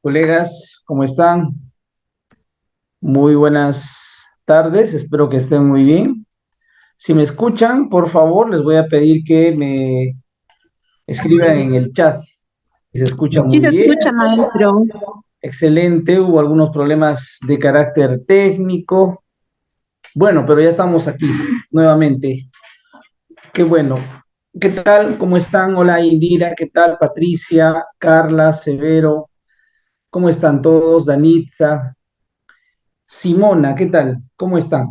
Colegas, ¿cómo están? Muy buenas tardes, espero que estén muy bien. Si me escuchan, por favor, les voy a pedir que me escriban en el chat. Si se escucha Sí muy se bien, escucha, maestro. excelente. Hubo algunos problemas de carácter técnico. Bueno, pero ya estamos aquí nuevamente. Qué bueno. ¿Qué tal? ¿Cómo están? Hola, Indira. ¿Qué tal? Patricia, Carla, Severo. ¿Cómo están todos? Danitza, Simona, ¿qué tal? ¿Cómo están?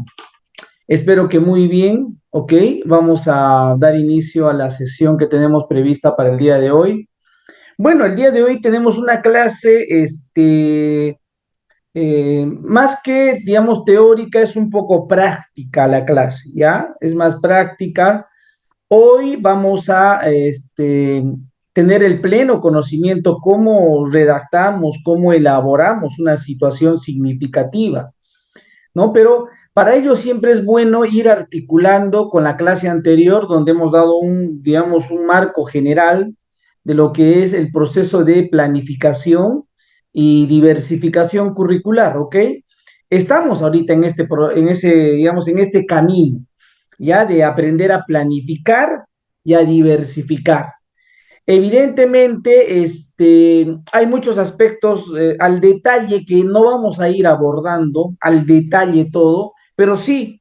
Espero que muy bien, ok. Vamos a dar inicio a la sesión que tenemos prevista para el día de hoy. Bueno, el día de hoy tenemos una clase, más que, digamos, teórica, es un poco práctica la clase, ¿ya? Es más práctica. Hoy vamos a, tener el pleno conocimiento cómo redactamos, cómo elaboramos una situación significativa. ¿No? Pero para ello siempre es bueno ir articulando con la clase anterior, donde hemos dado un, digamos, un marco general de lo que es el proceso de planificación y diversificación curricular, ¿ok? Estamos ahorita en en ese, digamos, en este camino, ya de aprender a planificar y a diversificar. Evidentemente, hay muchos aspectos al detalle que no vamos a ir abordando, al detalle todo, pero sí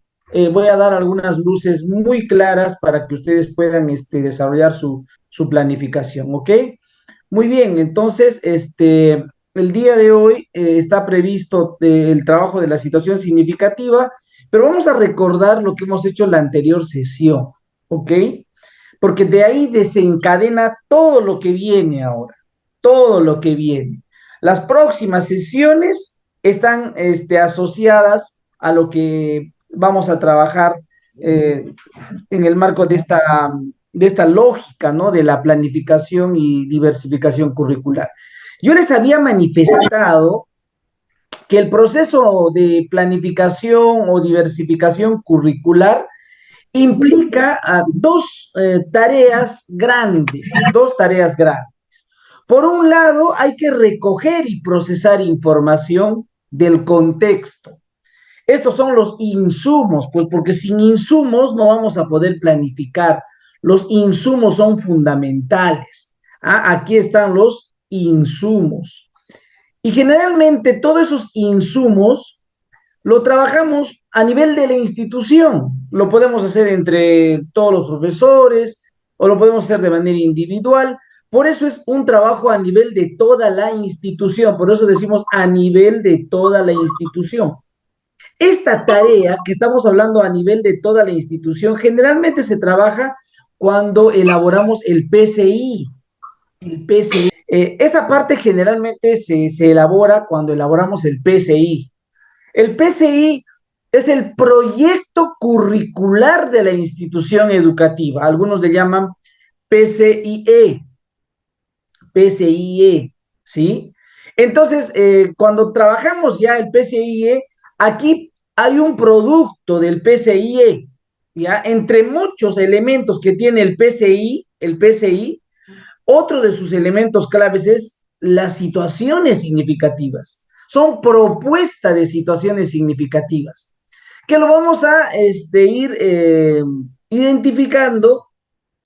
voy a dar algunas luces muy claras para que ustedes puedan desarrollar su planificación, ¿ok? Muy bien, entonces, el día de hoy está previsto el trabajo de la situación significativa, pero vamos a recordar lo que hemos hecho en la anterior sesión, ¿ok? Porque de ahí desencadena todo lo que viene ahora, todo lo que viene. Las próximas sesiones están asociadas a lo que vamos a trabajar eh, en el marco de esta lógica, ¿no? De la planificación y diversificación curricular. Yo les había manifestado que el proceso de planificación o diversificación curricular implica a dos tareas grandes. Por un lado, hay que recoger y procesar información del contexto. Estos son los insumos, pues porque sin insumos no vamos a poder planificar. Los insumos son fundamentales. ¿Ah? Aquí están los insumos. Y generalmente todos esos insumos lo trabajamos a nivel de la institución. Lo podemos hacer entre todos los profesores o lo podemos hacer de manera individual. Por eso es un trabajo a nivel de toda la institución. Por eso decimos a nivel de toda la institución. Esta tarea que estamos hablando a nivel de toda la institución generalmente se trabaja cuando elaboramos el PCI. El PCI. Esa parte generalmente se elabora cuando elaboramos el PCI. El PCI es el proyecto curricular de la institución educativa. Algunos le llaman PCIE, PCIE, ¿sí? Entonces, cuando trabajamos ya el PCIE, aquí hay un producto del PCIE, ¿ya? Entre muchos elementos que tiene el PCI, otro de sus elementos claves es las situaciones significativas. Son propuestas de situaciones significativas, que lo vamos a ir identificando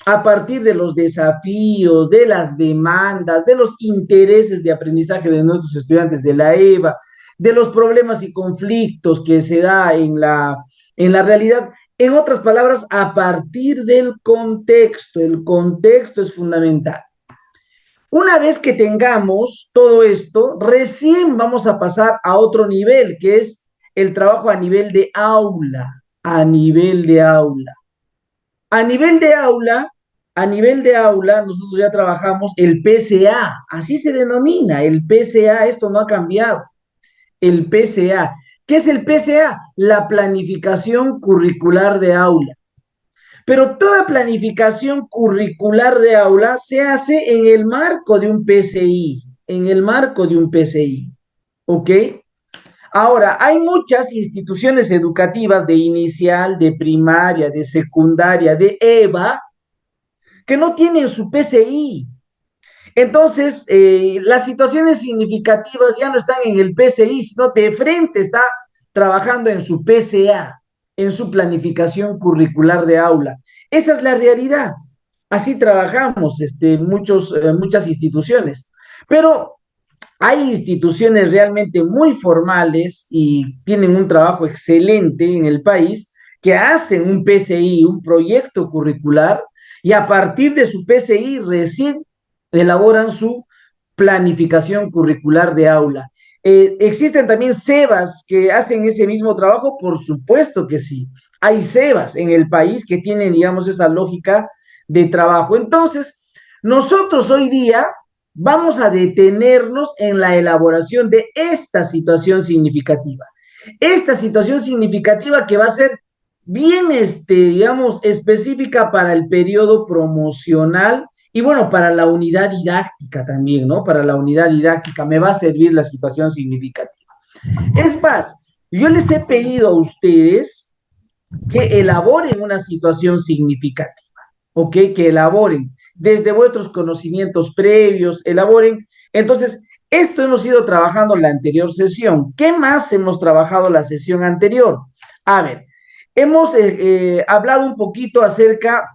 a partir de los desafíos, de las demandas, de los intereses de aprendizaje de nuestros estudiantes de la EVA, de los problemas y conflictos que se da en la realidad. En otras palabras, a partir del contexto. El contexto es fundamental. Una vez que tengamos todo esto, recién vamos a pasar a otro nivel, que es el trabajo a nivel de aula, a nivel de aula. A nivel de aula, a nivel de aula, nosotros ya trabajamos el PCA, así se denomina, el PCA, esto no ha cambiado, el PCA. ¿Qué es el PCA? La planificación curricular de aula. Pero toda planificación curricular de aula se hace en el marco de un PCI, en el marco de un PCI, ¿ok? Ahora, hay muchas instituciones educativas de inicial, de primaria, de secundaria, de EVA, que no tienen su PCI. Entonces, las situaciones significativas ya no están en el PCI, sino de frente está trabajando en su PCA, en su planificación curricular de aula. Esa es la realidad. Así trabajamos muchas instituciones. Pero hay instituciones realmente muy formales y tienen un trabajo excelente en el país que hacen un PCI, un proyecto curricular, y a partir de su PCI recién elaboran su planificación curricular de aula. ¿Existen también SEBAs que hacen ese mismo trabajo? Por supuesto que sí. Hay SEBAs en el país que tienen, digamos, esa lógica de trabajo. Entonces, nosotros hoy día vamos a detenernos en la elaboración de esta situación significativa. Esta situación significativa que va a ser bien, digamos, específica para el periodo promocional y bueno, para la unidad didáctica también, ¿no? Para la unidad didáctica me va a servir la situación significativa. Es más, yo les he pedido a ustedes que elaboren una situación significativa, ¿ok? Que elaboren desde vuestros conocimientos previos, elaboren. Entonces, esto hemos ido trabajando en la anterior sesión. ¿Qué más hemos trabajado la sesión anterior? A ver, hemos hablado un poquito acerca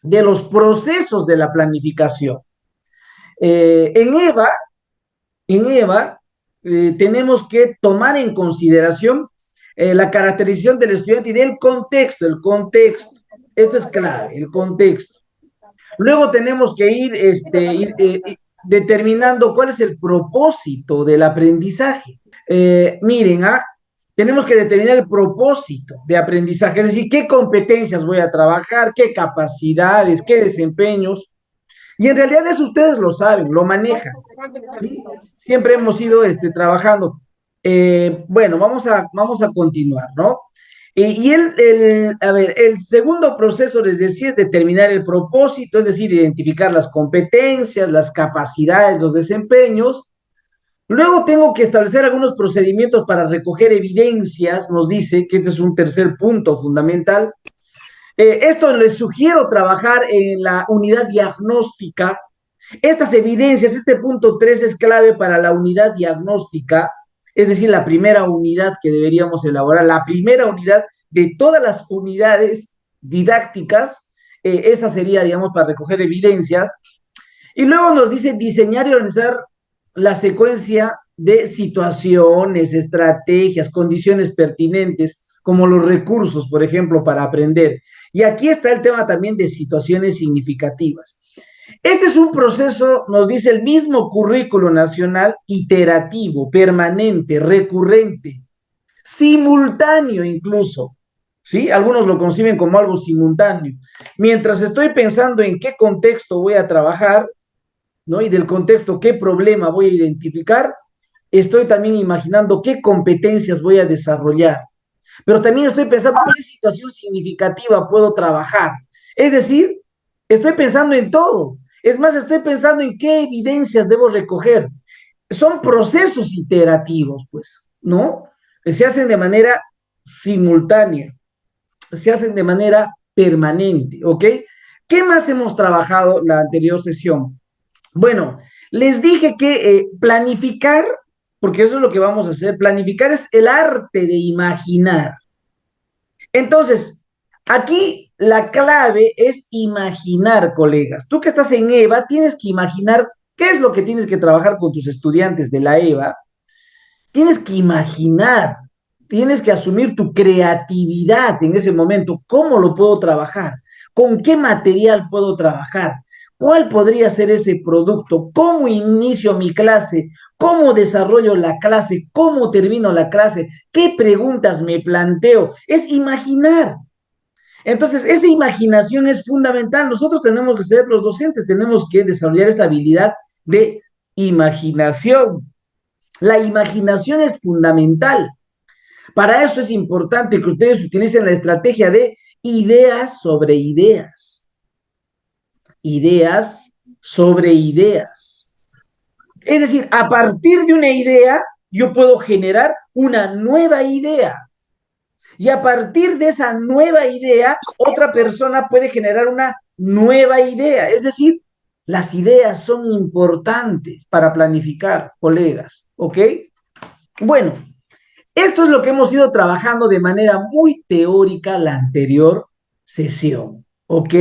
de los procesos de la planificación. Eh, en EVA, en EVA tenemos que tomar en consideración la caracterización del estudiante y del contexto, el contexto. Esto es clave, el contexto. Luego tenemos que ir determinando cuál es el propósito del aprendizaje. Miren, tenemos que determinar el propósito de aprendizaje, es decir, qué competencias voy a trabajar, qué capacidades, qué desempeños. Y en realidad eso ustedes lo saben, lo manejan. ¿Sí? Siempre hemos ido trabajando. Bueno, vamos a continuar, ¿no? A ver, el segundo proceso, les decía, es determinar el propósito, es decir, identificar las competencias, las capacidades, los desempeños. Luego tengo que establecer algunos procedimientos para recoger evidencias, nos dice que este es un tercer punto fundamental. Esto les sugiero trabajar en la unidad diagnóstica. Estas evidencias, este punto 3 es clave para la unidad diagnóstica, es decir, la primera unidad que deberíamos elaborar, la primera unidad de todas las unidades didácticas, esa sería, digamos, para recoger evidencias. Y luego nos dice diseñar y organizar la secuencia de situaciones, estrategias, condiciones pertinentes, como los recursos, por ejemplo, para aprender. Y aquí está el tema también de situaciones significativas. Este es un proceso, nos dice el mismo currículo nacional, iterativo, permanente, recurrente, simultáneo incluso. ¿Sí? Algunos lo conciben como algo simultáneo. Mientras estoy pensando en qué contexto voy a trabajar, ¿no? Y del contexto qué problema voy a identificar, estoy también imaginando qué competencias voy a desarrollar. Pero también estoy pensando qué situación significativa puedo trabajar. Es decir, estoy pensando en todo. Es más, estoy pensando en qué evidencias debo recoger. Son procesos iterativos, pues, ¿no? Se hacen de manera simultánea, se hacen de manera permanente, ¿ok? ¿Qué más hemos trabajado la anterior sesión? Bueno, les dije que planificar, porque eso es lo que vamos a hacer, planificar es el arte de imaginar. Entonces, aquí la clave es imaginar, colegas. Tú que estás en EVA, tienes que imaginar qué es lo que tienes que trabajar con tus estudiantes de la EVA. Tienes que imaginar, tienes que asumir tu creatividad en ese momento. ¿Cómo lo puedo trabajar? ¿Con qué material puedo trabajar? ¿Cuál podría ser ese producto? ¿Cómo inicio mi clase? ¿Cómo desarrollo la clase? ¿Cómo termino la clase? ¿Qué preguntas me planteo? Es imaginar. Entonces, esa imaginación es fundamental. Nosotros tenemos que ser los docentes, tenemos que desarrollar esta habilidad de imaginación. La imaginación es fundamental. Para eso es importante que ustedes utilicen la estrategia de ideas sobre ideas. Ideas sobre ideas. Es decir, a partir de una idea, yo puedo generar una nueva idea. Y a partir de esa nueva idea, otra persona puede generar una nueva idea. Es decir, Las ideas son importantes para planificar, colegas, ¿ok? Bueno, esto es lo que hemos ido trabajando de manera muy teórica la anterior sesión, ¿ok?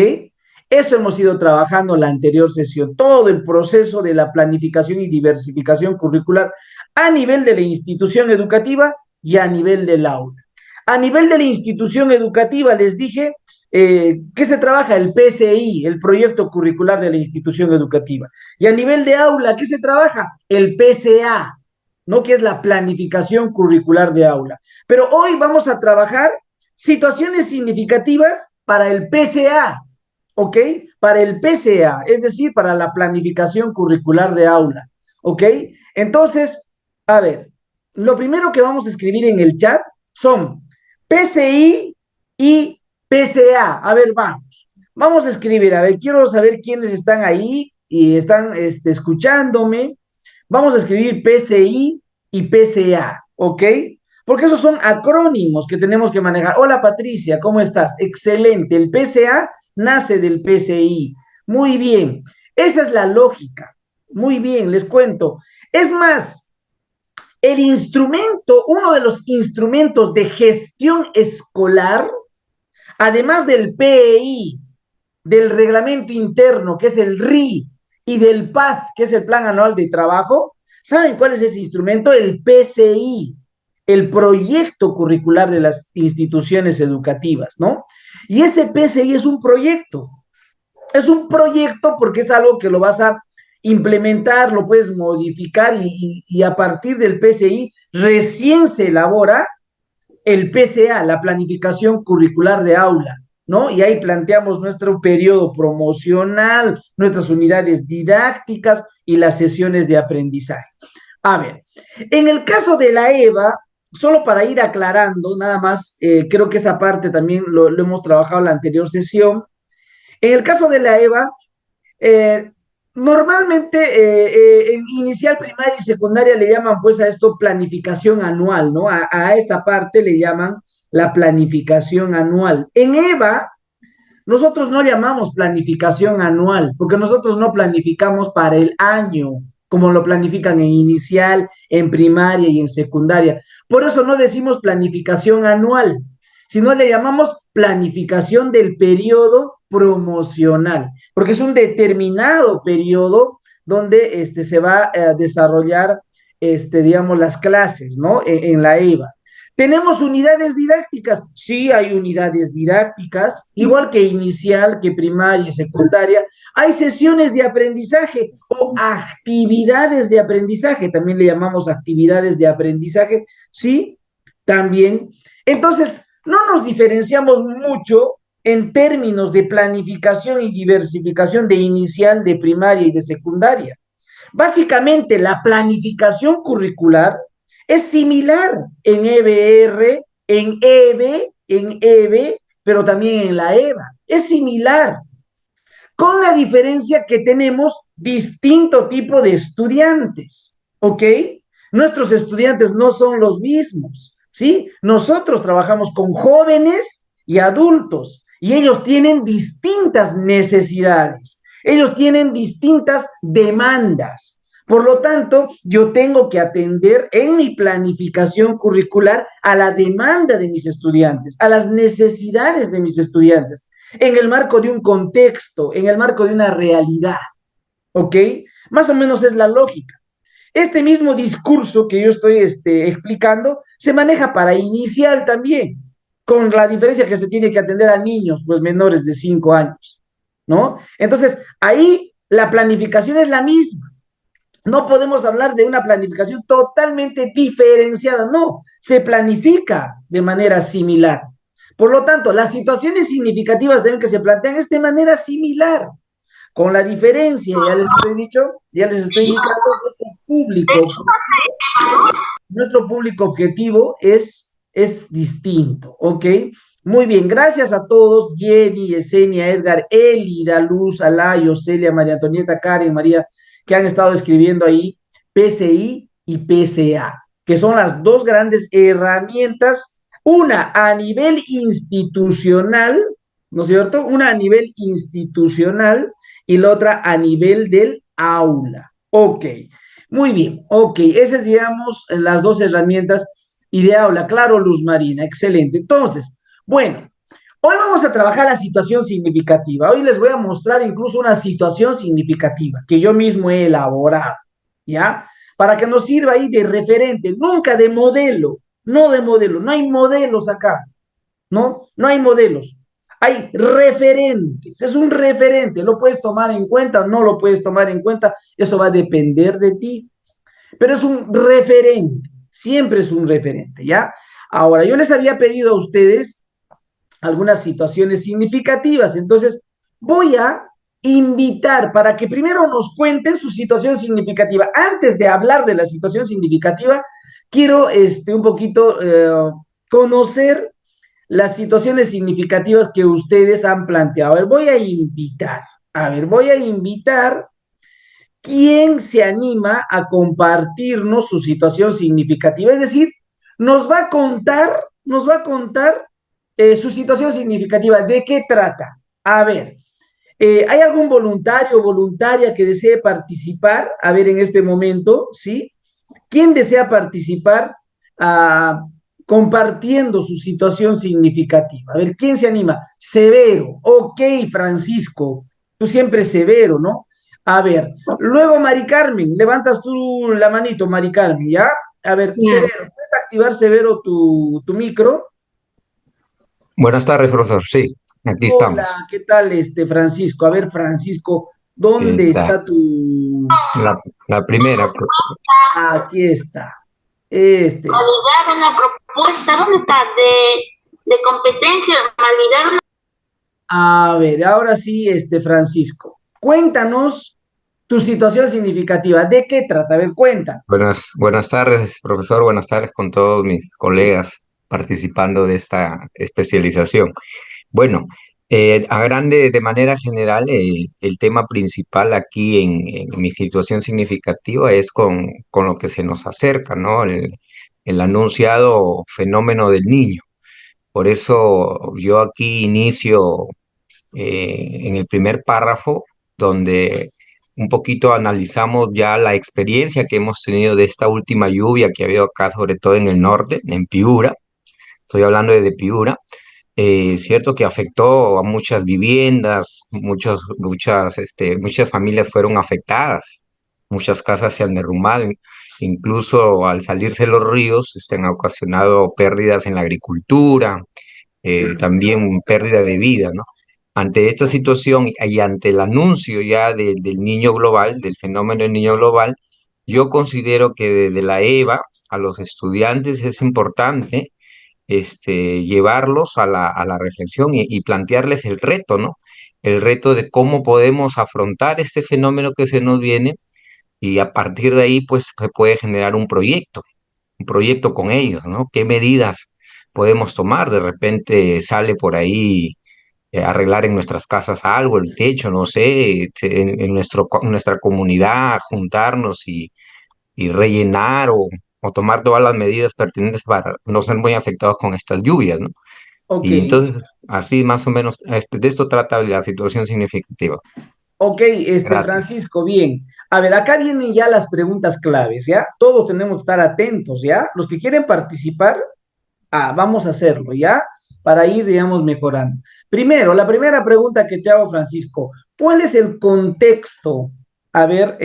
Eso hemos ido trabajando la anterior sesión, todo el proceso de la planificación y diversificación curricular a nivel de la institución educativa y a nivel del aula. A nivel de la institución educativa les dije que se trabaja el PCI, el proyecto curricular de la institución educativa. Y a nivel de aula, ¿qué se trabaja? El PCA, ¿no? Que es la planificación curricular de aula. Pero hoy vamos a trabajar situaciones significativas para el PCA, ¿ok? Para el PCA, es decir, para la planificación curricular de aula, ¿ok? Entonces, a ver, lo primero que vamos a escribir en el chat son PCI y PCA. A ver, vamos. Vamos a escribir, a ver, quiero saber quiénes están ahí y están escuchándome. Vamos a escribir PCI y PCA, ¿ok? Porque esos son acrónimos que tenemos que manejar. Hola Patricia, ¿cómo estás? Excelente. El PCA nace del PCI. Muy bien. Esa es la lógica. Muy bien, les cuento. Es más, el instrumento, uno de los instrumentos de gestión escolar, además del PEI, del reglamento interno, que es el RI, y del PAD, que es el Plan Anual de Trabajo, ¿saben cuál es ese instrumento? El PCI, el proyecto curricular de las instituciones educativas, ¿no? Y ese PCI es un proyecto porque es algo que lo vas a implementar, lo puedes modificar y a partir del PCI recién se elabora el PCA, la planificación curricular de aula, ¿no? Y ahí planteamos nuestro periodo promocional, nuestras unidades didácticas y las sesiones de aprendizaje. A ver, en el caso de la EVA, solo para ir aclarando, nada más, creo que esa parte también lo hemos trabajado en la anterior sesión. En el caso de la EVA, eh, normalmente en inicial, primaria y secundaria le llaman pues a esto planificación anual, ¿no? A esta parte le llaman la planificación anual. En EVA, nosotros no llamamos planificación anual, porque nosotros no planificamos para el año, como lo planifican en inicial, en primaria y en secundaria. Por eso no decimos planificación anual, sino le llamamos planificación del periodo promocional, porque es un determinado periodo donde se va a desarrollar, digamos, las clases, ¿no? En la EVA. ¿Tenemos unidades didácticas? Sí, hay unidades didácticas, igual que inicial, que primaria y secundaria. Hay sesiones de aprendizaje o actividades de aprendizaje, también le llamamos actividades de aprendizaje, sí, también. Entonces, no nos diferenciamos mucho en términos de planificación y diversificación de inicial, de primaria y de secundaria. Básicamente, la planificación curricular es similar en EBR, en EBE, en EBE, pero también en la EVA. Es similar, con la diferencia que tenemos distinto tipo de estudiantes, ¿ok? Nuestros estudiantes no son los mismos, ¿sí? Nosotros trabajamos con jóvenes y adultos y ellos tienen distintas necesidades, ellos tienen distintas demandas. Por lo tanto, yo tengo que atender en mi planificación curricular a la demanda de mis estudiantes, a las necesidades de mis estudiantes en el marco de un contexto, en el marco de una realidad, ¿ok? Más o menos es la lógica. Este mismo discurso que yo estoy explicando se maneja para inicial también, con la diferencia que se tiene que atender a niños, pues menores de 5 años, ¿no? Entonces, ahí la planificación es la misma. No podemos hablar de una planificación totalmente diferenciada, no, se planifica de manera similar. Por lo tanto, las situaciones significativas deben que se plantean es de manera similar, con la diferencia, ya les estoy dicho, ya les estoy indicando, nuestro público objetivo es distinto, ¿ok? Muy bien, gracias a todos, Jenny, Yesenia, Edgar, Elida, Luz, Alayo, Celia, María Antonieta, Karen, María, que han estado escribiendo ahí PCI y PCA, que son las dos grandes herramientas, una a nivel institucional, ¿no es cierto? Una a nivel institucional y la otra a nivel del aula. Ok, muy bien, ok, esas digamos las dos herramientas y de aula. Claro, Luz Marina, excelente. Entonces, bueno, hoy vamos a trabajar la situación significativa. Hoy les voy a mostrar incluso una situación significativa que yo mismo he elaborado, ¿ya? Para que nos sirva ahí de referente, nunca de modelo, no de modelo, no hay modelos acá, ¿no? No hay modelos, hay referentes, es un referente, lo puedes tomar en cuenta o no lo puedes tomar en cuenta, eso va a depender de ti, pero es un referente, siempre es un referente, ¿ya? Ahora, yo les había pedido a ustedes algunas situaciones significativas. Entonces, voy a invitar para que primero nos cuenten su situación significativa. Antes de hablar de la situación significativa, quiero un poquito conocer las situaciones significativas que ustedes han planteado. A ver, voy a invitar quién se anima a compartirnos su situación significativa. Es decir, nos va a contar su situación significativa. ¿De qué trata? A ver, ¿hay algún voluntario o voluntaria que desee participar? A ver, en este momento, ¿sí? ¿Quién desea participar compartiendo su situación significativa? A ver, ¿quién se anima? Severo, ok, Francisco, tú siempre severo, ¿no? A ver, luego Mari Carmen, levantas tú la manito, Mari Carmen, ¿ya? A ver, Ya. Severo, ¿puedes activar Severo tu micro? Buenas tardes, profesor. Sí, aquí estamos. Hola, ¿qué tal, Francisco? A ver, Francisco, ¿Qué ¿dónde tal? está tu...? La primera, Aquí está. Este es. Validar una propuesta, ¿dónde está? De competencia, validar una... A ver, ahora sí, Francisco, cuéntanos tu situación significativa. ¿De qué trata? A ver, cuenta. buenas tardes, profesor. Buenas tardes con todos mis colegas participando de esta especialización. Bueno, de manera general, el tema principal aquí en mi situación significativa es con lo que se nos acerca, ¿no? El anunciado fenómeno del niño. Por eso yo aquí inicio en el primer párrafo, donde un poquito analizamos ya la experiencia que hemos tenido de esta última lluvia que ha habido acá, sobre todo en el norte, en Piura. Estoy hablando de Piura. Cierto que afectó a muchas viviendas, muchas familias fueron afectadas, muchas casas se han derrumbado, incluso al salirse los ríos, han ocasionado pérdidas en la agricultura, también pérdida de vida, ¿no? Ante esta situación y ante el anuncio ya del niño global, del fenómeno del niño global, yo considero que desde la EVA a los estudiantes es importante llevarlos a la reflexión y plantearles el reto, ¿no? El reto de cómo podemos afrontar este fenómeno que se nos viene y a partir de ahí, pues, se puede generar un proyecto con ellos, ¿no? ¿Qué medidas podemos tomar? De repente sale por ahí arreglar en nuestras casas algo, el techo, no sé, en nuestra comunidad, juntarnos y rellenar o tomar todas las medidas pertinentes para no ser muy afectados con estas lluvias, ¿no? Ok, Y entonces, así más o menos, de esto trata la situación significativa. ok, Gracias. Francisco, bien. A ver, acá vienen ya las preguntas claves, ¿ya? Todos tenemos que estar atentos, ¿ya? Los que quieren participar, vamos a hacerlo, ¿ya? Para ir, digamos, mejorando. Primero, la primera pregunta que te hago, Francisco, ¿cuál es el contexto? A ver,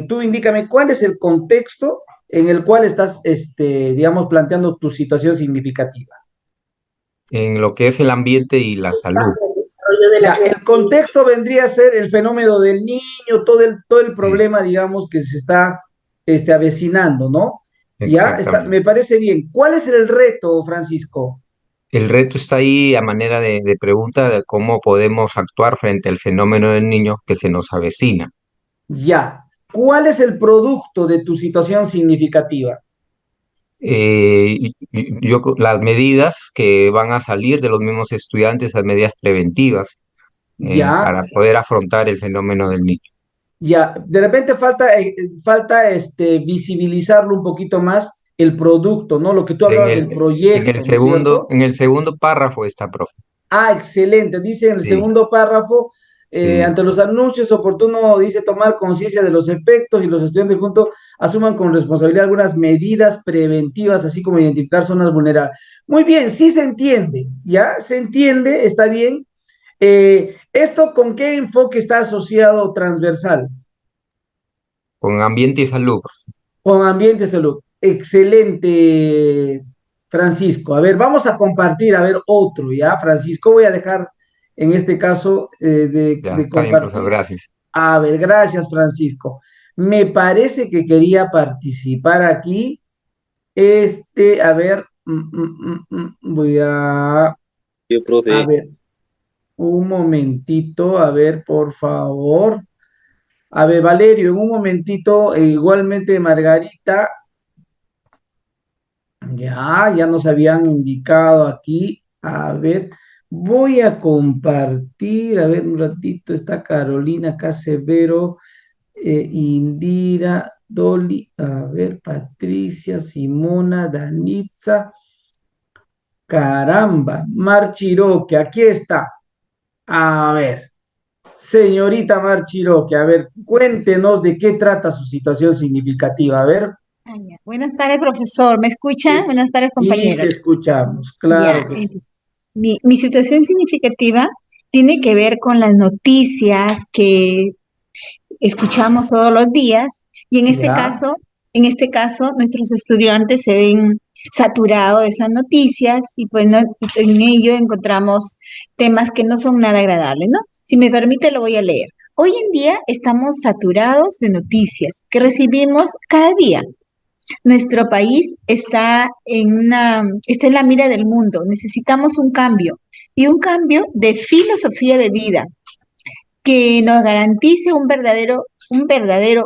tú indícame, ¿cuál es el contexto en el cual estás, digamos, planteando tu situación significativa? En lo que es el ambiente y la salud. El desarrollo de la Ya, el creatividad. contexto vendría a ser el fenómeno del niño, todo el Sí, problema, digamos, que se está, avecinando, ¿no? Ya, está, exactamente. me parece bien. ¿Cuál es el reto, Francisco? El reto está ahí a manera de pregunta de cómo podemos actuar frente al fenómeno del niño que se nos avecina. Ya. ¿Cuál es el producto de tu situación significativa? Las medidas que van a salir de los mismos estudiantes, las medidas preventivas Ya, para poder afrontar el fenómeno del niño. ya. De repente falta visibilizarlo un poquito más el producto, ¿no? Lo que tú En hablabas del proyecto, ¿no es cierto? en el segundo párrafo está, profe. Excelente. Dice en el Sí, segundo párrafo, Sí, Ante los anuncios, oportuno, dice, tomar conciencia de los efectos y los estudiantes juntos asuman con responsabilidad algunas medidas preventivas, así como identificar zonas vulnerables. Muy bien, sí se entiende, ¿ya? Se entiende, está bien. ¿Esto con qué enfoque está asociado transversal? con ambiente y salud. Con ambiente y salud. Excelente, Francisco. A ver, vamos a compartir, a ver, otro, ¿ya? Francisco, voy a dejar en este caso Ya, de está bien, profesor, compartir. gracias. A ver, gracias, Francisco. Me parece que quería participar aquí. A ver, voy Yo, a profe. ver, un momentito, a ver, por favor. A ver, Valerio, en un momentito, igualmente Margarita, ya nos habían indicado aquí. A ver, voy a compartir, a ver, un ratito, está Carolina Casevero, Indira, Dolly, a ver, Patricia, Simona, Danitza, caramba, Marchiroque, aquí está. A ver, señorita Marchiroque, a ver, cuéntenos de qué trata su situación significativa. A ver, Ah, ya. Buenas tardes, profesor. ¿Me escuchan? sí, Buenas tardes, y te compañeros. escuchamos, claro Ya. que sí. Mi situación significativa tiene que ver con las noticias que escuchamos todos los días y Ya. en este caso, nuestros estudiantes se ven saturados de esas noticias y pues no, en ello encontramos temas que no son nada agradables, ¿no? Si me permite, lo voy a leer. Hoy en día estamos saturados de noticias que recibimos cada día. Nuestro país está en la mira del mundo. Necesitamos un cambio y un cambio de filosofía de vida que nos garantice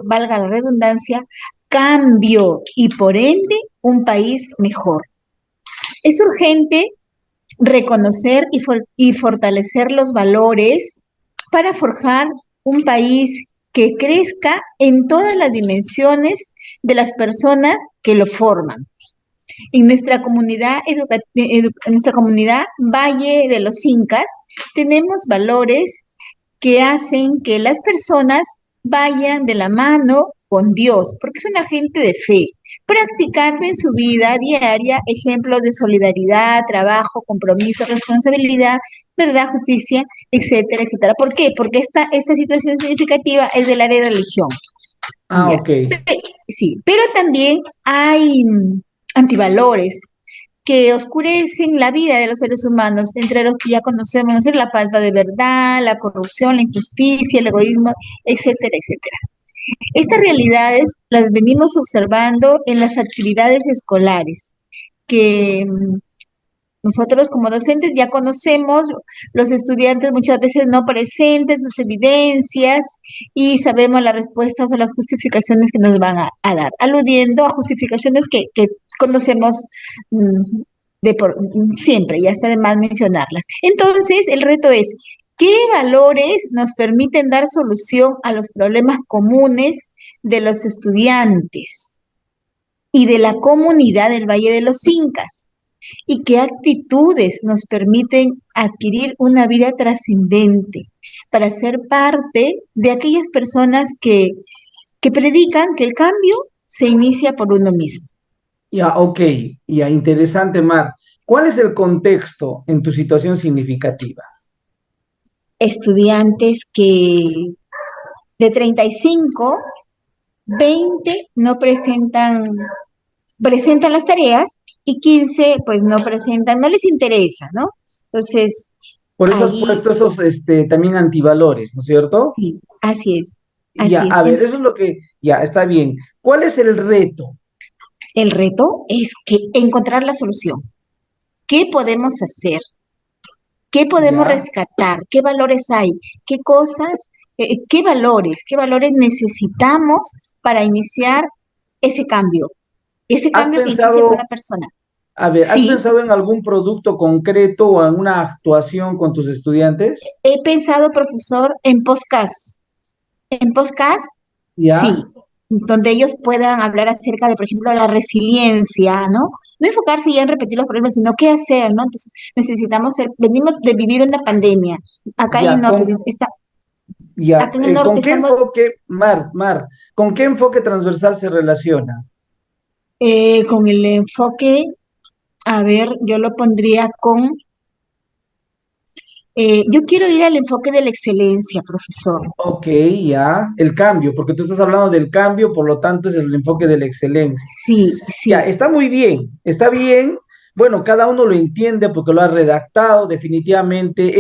valga la redundancia, cambio y por ende un país mejor. Es urgente reconocer y fortalecer los valores para forjar un país que crezca en todas las dimensiones de las personas que lo forman. En nuestra comunidad Valle de los Incas tenemos valores que hacen que las personas vayan de la mano con Dios, porque es una gente de fe, practicando en su vida diaria ejemplos de solidaridad, trabajo, compromiso, responsabilidad, verdad, justicia, etcétera, etcétera. ¿Por qué? Porque esta situación significativa es del área de religión. Ah, Ya. ok. Sí, pero también hay antivalores que oscurecen la vida de los seres humanos, entre los que ya conocemos, ¿no? La falta de verdad, la corrupción, la injusticia, el egoísmo, etcétera, etcétera. Estas realidades las venimos observando en las actividades escolares, que nosotros como docentes ya conocemos, los estudiantes muchas veces no presenten sus evidencias y sabemos las respuestas o las justificaciones que nos van a dar, aludiendo a justificaciones que conocemos siempre, ya está de más mencionarlas. Entonces, el reto es, ¿qué valores nos permiten dar solución a los problemas comunes de los estudiantes y de la comunidad del Valle de los Incas? ¿Y qué actitudes nos permiten adquirir una vida trascendente para ser parte de aquellas personas que predican que el cambio se inicia por uno mismo? Ya, ok, ya, interesante, Mar. ¿Cuál es el contexto en tu situación significativa? Estudiantes que de 35, 20 no presentan las tareas y 15 pues no presentan, no les interesa, ¿no? Entonces, Por eso has ahí puesto esos, también antivalores, ¿no es cierto? sí, así es, Ya, así es. a ver, eso es lo que, ya, está bien. ¿Cuál es el reto? El reto es que encontrar la solución. ¿Qué podemos hacer? ¿Qué podemos Ya, rescatar? ¿Qué valores hay? ¿Qué cosas, qué valores necesitamos para iniciar ese cambio? Ese ¿has cambio que inicia por la pensado, persona. a ver, has Sí, pensado en algún producto concreto o en una actuación con tus estudiantes? he pensado, profesor, en podcast. En podcast, sí, Ya, donde ellos puedan hablar acerca de, por ejemplo, la resiliencia, ¿no? No enfocarse ya en repetir los problemas, sino qué hacer, ¿no? Entonces, venimos de vivir una pandemia. Acá en el ya, norte está, Ya, Acá en el ¿con norte qué estamos enfoque, con qué enfoque transversal se relaciona? con el enfoque, a ver, yo lo pondría con, yo quiero ir al enfoque de la excelencia, profesor. Ok, ya, el cambio, porque tú estás hablando del cambio, por lo tanto es el enfoque de la excelencia. Sí, Ya, sí, está muy bien, está bien. Bueno, cada uno lo entiende porque lo ha redactado, definitivamente.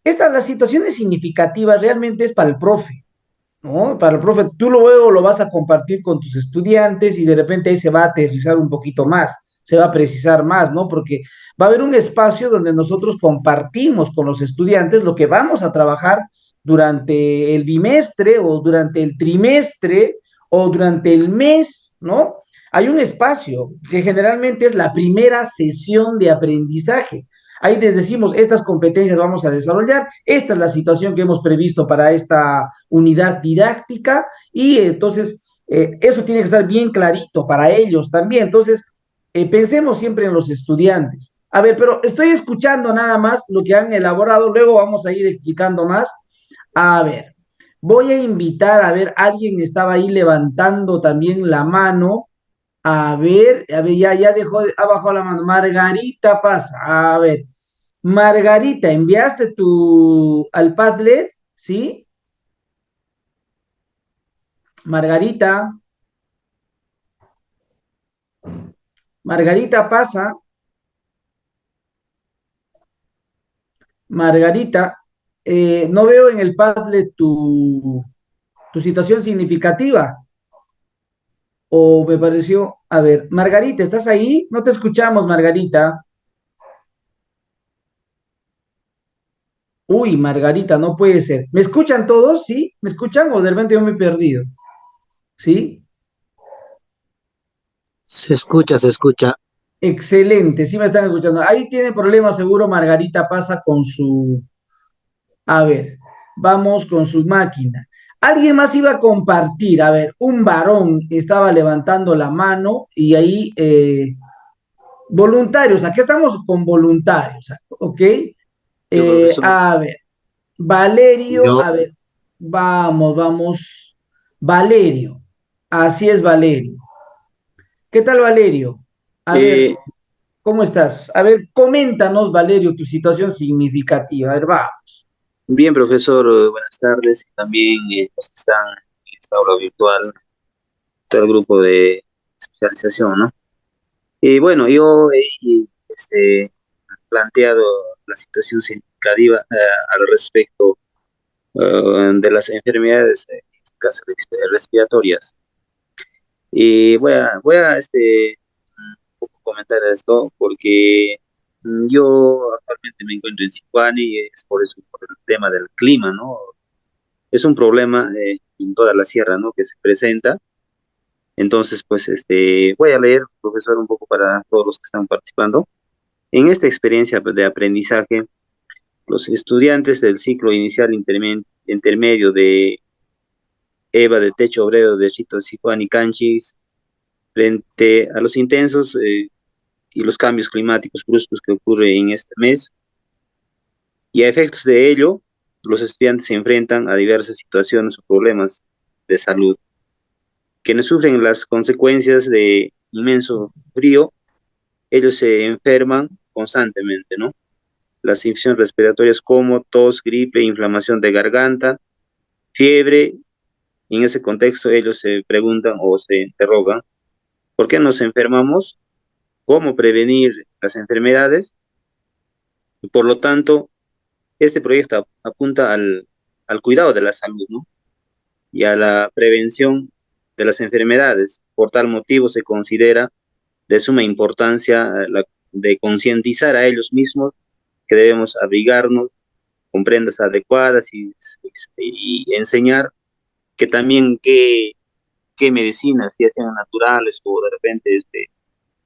La situación es significativa, realmente es para el profe, ¿no? Para el profe, tú luego lo vas a compartir con tus estudiantes y de repente ahí se va a aterrizar un poquito más, se va a precisar más, ¿no? Porque va a haber un espacio donde nosotros compartimos con los estudiantes lo que vamos a trabajar durante el bimestre o durante el trimestre o durante el mes, ¿no? Hay un espacio que generalmente es la primera sesión de aprendizaje. Ahí les decimos, estas competencias vamos a desarrollar, esta es la situación que hemos previsto para esta unidad didáctica y entonces eso tiene que estar bien clarito para ellos también. Entonces, pensemos siempre en los estudiantes. A ver, pero estoy escuchando nada más lo que han elaborado, luego vamos a ir explicando más. A ver, voy a invitar, a ver, alguien estaba ahí levantando también la mano. A ver, ya dejó, ha bajado la mano. Margarita pasa. A ver, Margarita, ¿enviaste al Padlet? ¿Sí? Margarita, Margarita pasa. Margarita, no veo en el Padlet tu situación significativa. O me pareció, a ver, Margarita, ¿estás ahí? No te escuchamos, Margarita. Uy, Margarita, no puede ser. ¿Me escuchan todos? ¿Sí? ¿Me escuchan o de repente yo me he perdido? ¿Sí? Se escucha, se escucha. Excelente, sí me están escuchando. Ahí tiene problemas seguro Margarita pasa con su... A ver, vamos con su máquina. Alguien más iba a compartir. A ver, un varón estaba levantando la mano y ahí voluntarios. Aquí estamos con voluntarios, ¿ok? Yo, profesor. A ver, Valerio, Yo, a ver, vamos. Valerio, así es Valerio. ¿Qué tal, Valerio? A ver, eh, ¿cómo estás? A ver, coméntanos, Valerio, tu situación significativa. A ver, va. bien, profesor, buenas tardes. Y también los que están en esta aula virtual, todo el grupo de especialización, ¿no? Y bueno, yo he planteado la situación significativa al respecto de las enfermedades en este caso, respiratorias. Y un poco comentar esto porque yo actualmente me encuentro en Sicuani y es por eso, por el tema del clima, ¿no? Es un problema en toda la sierra, ¿no? Que se presenta. Entonces, pues, voy a leer, profesor, un poco para todos los que están participando. En esta experiencia de aprendizaje, los estudiantes del ciclo inicial intermedio de EVA de Techo Obrero de Chito, Sicuani, Canchis, frente a los intensos y los cambios climáticos bruscos que ocurren en este mes, y a efectos de ello, los estudiantes se enfrentan a diversas situaciones o problemas de salud, quienes sufren las consecuencias de inmenso frío. Ellos se enferman constantemente, ¿no? Las infecciones respiratorias como tos, gripe, inflamación de garganta, fiebre. Y en ese contexto ellos se preguntan o se interrogan, ¿por qué nos enfermamos? ¿Cómo prevenir las enfermedades? Y por lo tanto, este proyecto apunta al cuidado de la salud, ¿no? Y a la prevención de las enfermedades. Por tal motivo se considera de suma importancia de concientizar a ellos mismos que debemos abrigarnos con prendas adecuadas y enseñar que también qué medicinas, ya sean naturales o de repente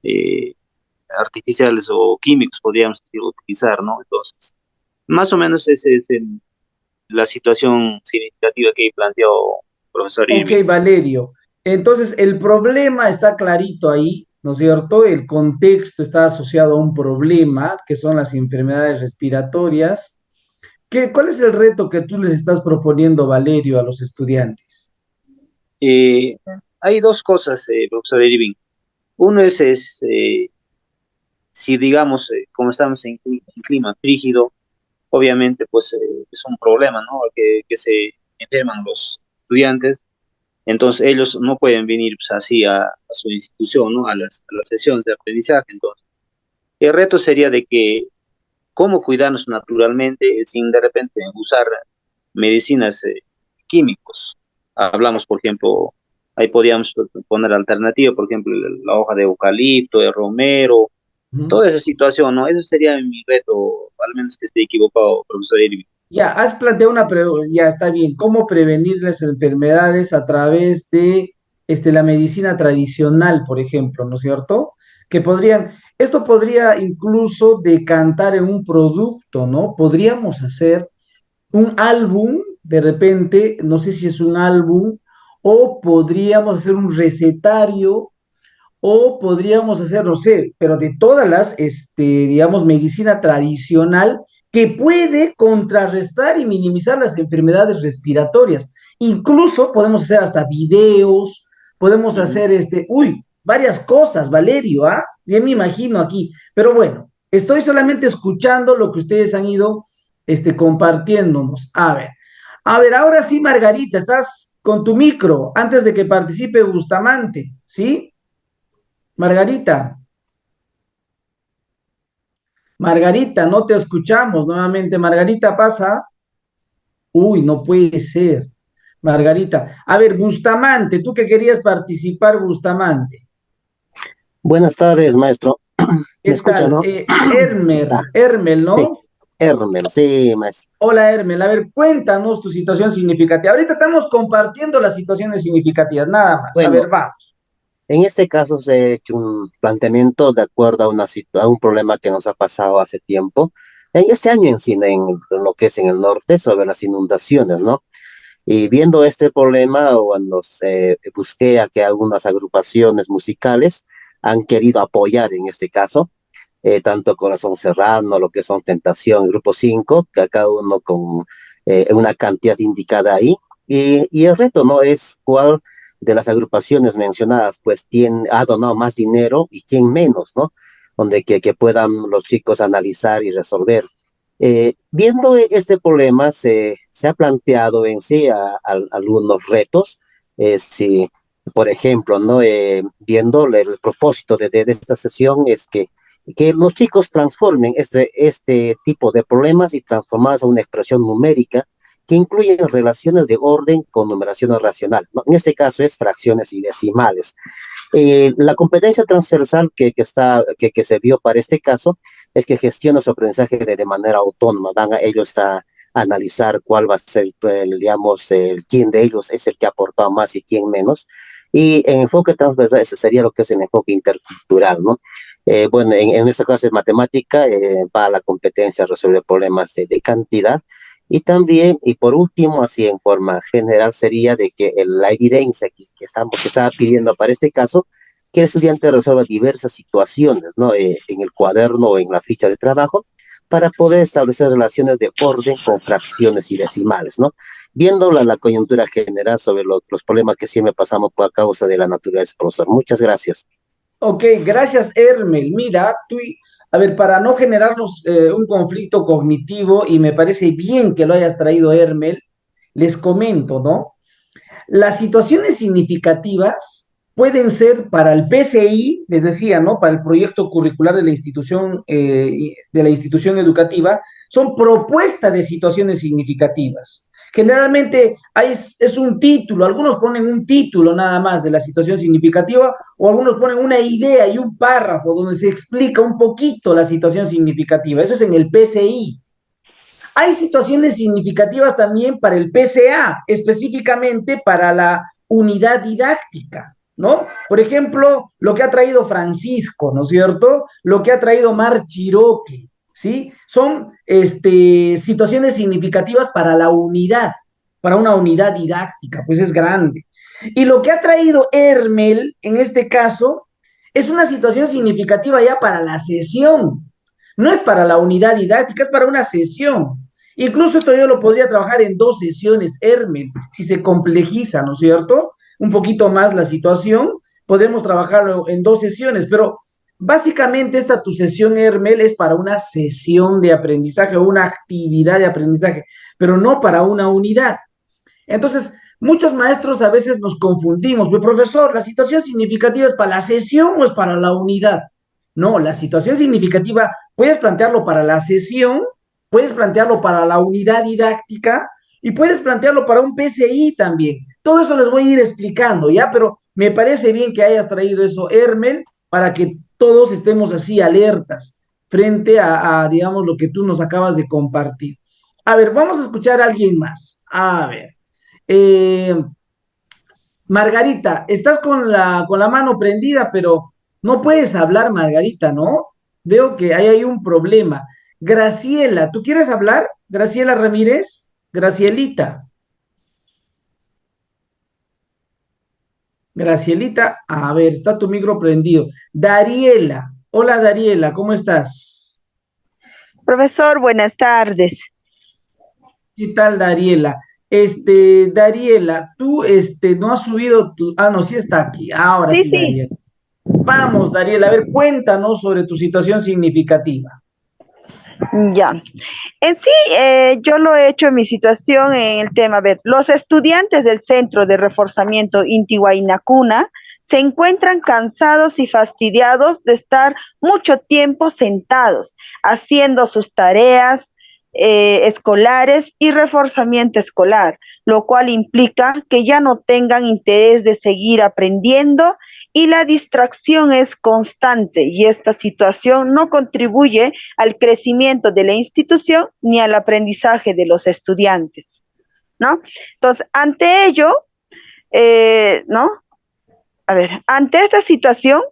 eh, artificiales o químicos podríamos decir, utilizar, ¿no? Entonces, más o menos esa es la situación significativa que planteó profesor Ok, Irving. Valerio. Entonces, el problema está clarito ahí, ¿no es cierto? El contexto está asociado a un problema, que son las enfermedades respiratorias. ¿Cuál es el reto que tú les estás proponiendo, Valerio, a los estudiantes? Eh, Hay dos cosas, profesor Irving. Uno si digamos, como estamos en clima frígido, obviamente pues es un problema, ¿no? Que se enferman los estudiantes, entonces ellos no pueden venir pues, así a su institución, ¿no? A las sesiones de aprendizaje. Entonces, el reto sería de que cómo cuidarnos naturalmente sin de repente usar medicinas químicos. Hablamos, por ejemplo, ahí podríamos poner alternativa, por ejemplo, la hoja de eucalipto, de romero, Ujú. toda esa situación, ¿no? Eso sería mi reto, al menos que esté equivocado, profesor Irving. Ya, has planteado una pregunta, ya está bien, ¿cómo prevenir las enfermedades a través de la medicina tradicional, por ejemplo, ¿no es cierto? Esto podría incluso decantar en un producto, ¿no? Podríamos hacer un álbum, de repente, no sé si es un álbum, o podríamos hacer un recetario, o podríamos hacer, no sé, pero de todas las, digamos, medicina tradicional que puede contrarrestar y minimizar las enfermedades respiratorias. Incluso podemos hacer hasta videos, podemos Ujú. hacer, varias cosas, Valerio, ¿ah? Ya me imagino aquí. Pero bueno, estoy solamente escuchando lo que ustedes han ido, compartiéndonos. A ver, ahora sí, Margarita, estás con tu micro antes de que participe Bustamante, ¿sí? Margarita, Margarita, no te escuchamos nuevamente. Margarita pasa. Uy, no puede ser. Margarita. A ver, Bustamante, tú que querías participar, Bustamante. Buenas tardes, maestro. ¿Qué ¿Me escucha, tal? no? Ah, Hermel, sí, ¿no? Hermel, sí, maestro. Hola, Hermel. A ver, cuéntanos tu situación significativa. Ahorita estamos compartiendo las situaciones significativas, nada más. A Bueno, ver, va. en este caso se ha hecho un planteamiento de acuerdo a, a un problema que nos ha pasado hace tiempo, en este año en sí, en lo que es en el norte, sobre las inundaciones, ¿no? Y viendo este problema, cuando busqué a que algunas agrupaciones musicales han querido apoyar en este caso, tanto Corazón Serrano, lo que son Tentación, Grupo 5, que a cada uno con una cantidad indicada ahí. Y el reto, ¿no? Es cuál de las agrupaciones mencionadas, pues, ha donado más dinero y quién menos, ¿no? Donde que puedan los chicos analizar y resolver. Viendo este problema, se ha planteado en sí algunos retos. Si, por ejemplo, ¿no? Viendo el propósito de esta sesión es que los chicos transformen este tipo de problemas y transformarlos a una expresión numérica que incluye relaciones de orden con numeración racional, ¿no? En este caso es fracciones y decimales. La competencia transversal que se vio para este caso es que gestiona su aprendizaje de manera autónoma. Van a ellos a analizar cuál va a ser, digamos, quién de ellos es el que ha aportado más y quién menos. Y en enfoque transversal, ese sería lo que es el enfoque intercultural, ¿no? Bueno, en este caso es matemática, va a la competencia a resolver problemas de cantidad. Y también, y por último, así en forma general, sería de que la evidencia que estaba pidiendo para este caso, que el estudiante resuelva diversas situaciones, ¿no? En el cuaderno o en la ficha de trabajo, para poder establecer relaciones de orden con fracciones y decimales, ¿no? Viendo la coyuntura general sobre los problemas que siempre pasamos por causa de la naturaleza, profesor. Muchas gracias. Ok, gracias, Hermel. Mira, a ver, para no generarnos un conflicto cognitivo, y me parece bien que lo hayas traído, Hermel, les comento, ¿no? Las situaciones significativas pueden ser para el PCI, les decía, ¿no? Para el proyecto curricular de la institución educativa, son propuestas de situaciones significativas. Generalmente es un título, algunos ponen un título nada más de la situación significativa o algunos ponen una idea y un párrafo donde se explica un poquito la situación significativa. Eso es en el PCI. Hay situaciones significativas también para el PCA, específicamente para la unidad didáctica, ¿no? Por ejemplo, lo que ha traído Francisco, ¿no es cierto? Lo que ha traído Mar Chiroque, ¿sí? Son situaciones significativas para la unidad, para una unidad didáctica, pues es grande. Y lo que ha traído Hermel, en este caso, es una situación significativa ya para la sesión. No es para la unidad didáctica, es para una sesión. Incluso esto yo lo podría trabajar en 2 sesiones, Hermel, si se complejiza, ¿no es cierto? Un poquito más la situación, podemos trabajarlo en 2 sesiones, pero básicamente esta tu sesión, Hermel, es para una sesión de aprendizaje o una actividad de aprendizaje, pero no para una unidad. Entonces, muchos maestros a veces nos confundimos. Pero, profesor, ¿la situación significativa es para la sesión o es para la unidad? No, la situación significativa puedes plantearlo para la sesión, puedes plantearlo para la unidad didáctica y puedes plantearlo para un PCI también. Todo eso les voy a ir explicando, ¿ya? Pero me parece bien que hayas traído eso, Hermel, para que todos estemos así alertas frente digamos, lo que tú nos acabas de compartir. A ver, vamos a escuchar a alguien más. A ver. Eh, Margarita, estás con la mano prendida, pero no puedes hablar, Margarita, ¿no? Veo que ahí hay un problema. Graciela, ¿tú quieres hablar? Graciela Ramírez, Gracielita, Gracielita, a ver, está tu micro prendido. Dariela, hola Dariela, ¿cómo estás? Profesor, buenas tardes. ¿Qué tal, Dariela? Dariela, tú, no has subido tu, no, sí está aquí, ahora Sí, sí, sí, Dariela. Vamos, Dariela, a ver, cuéntanos sobre tu situación significativa. ya. En sí, yo lo he hecho en mi situación en el tema, a ver, los estudiantes del Centro de Reforzamiento Intihuaynacuna se encuentran cansados y fastidiados de estar mucho tiempo sentados, haciendo sus tareas escolares y reforzamiento escolar, lo cual implica que ya no tengan interés de seguir aprendiendo y la distracción es constante y esta situación no contribuye al crecimiento de la institución ni al aprendizaje de los estudiantes, ¿no? Entonces, ante ello, ¿no? A ver, ante esta situación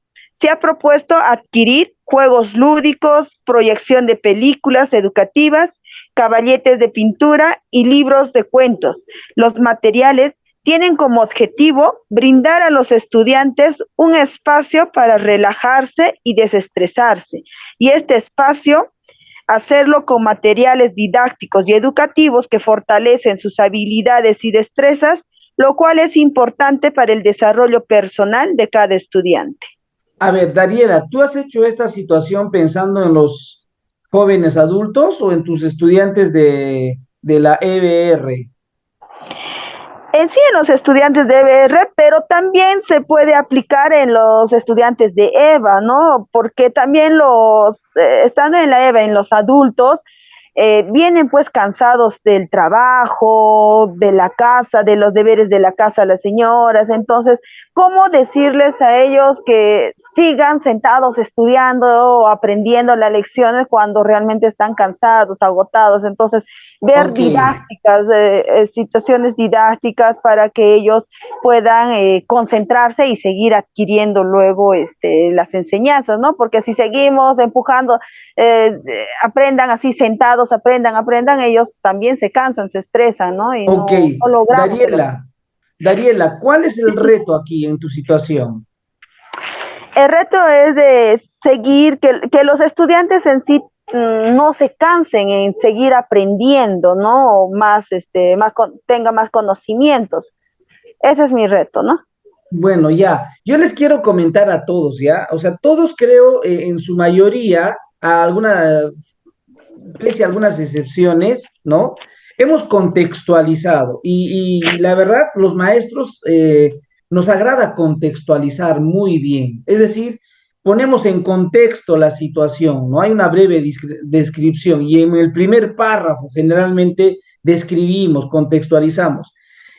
se ha propuesto adquirir juegos lúdicos, proyección de películas educativas, caballetes de pintura y libros de cuentos. Los materiales tienen como objetivo brindar a los estudiantes un espacio para relajarse y desestresarse. Y este espacio, hacerlo con materiales didácticos y educativos que fortalecen sus habilidades y destrezas, lo cual es importante para el desarrollo personal de cada estudiante. A ver, Dariela, ¿tú has hecho esta situación pensando en los jóvenes adultos o en tus estudiantes de la EBR? En sí en los estudiantes de EBR, pero también se puede aplicar en los estudiantes de EVA, ¿no? Porque también estando en la EVA, en los adultos, vienen pues cansados del trabajo, de la casa, de los deberes de la casa, las señoras. Entonces, ¿cómo decirles a ellos que sigan sentados estudiando o aprendiendo las lecciones cuando realmente están cansados, agotados? Entonces, ver Ok, didácticas, situaciones didácticas para que ellos puedan concentrarse y seguir adquiriendo luego las enseñanzas, ¿no? Porque si seguimos empujando, aprendan así sentados, aprendan, ellos también se cansan, se estresan, ¿no? Y ok. no logramos el objetivo. Dariela, ¿cuál es el reto aquí en tu situación? El reto es de seguir, que los estudiantes en sí no se cansen en seguir aprendiendo, ¿no? O más, tenga más conocimientos. Ese es mi reto, ¿no? Bueno, ya, yo les quiero comentar a todos, ¿ya? O sea, todos creo, en su mayoría, pese a algunas excepciones, ¿no? Hemos contextualizado y la verdad, los maestros nos agrada contextualizar muy bien. Es decir, ponemos en contexto la situación, ¿no? Hay una breve descripción y en el primer párrafo generalmente describimos, contextualizamos.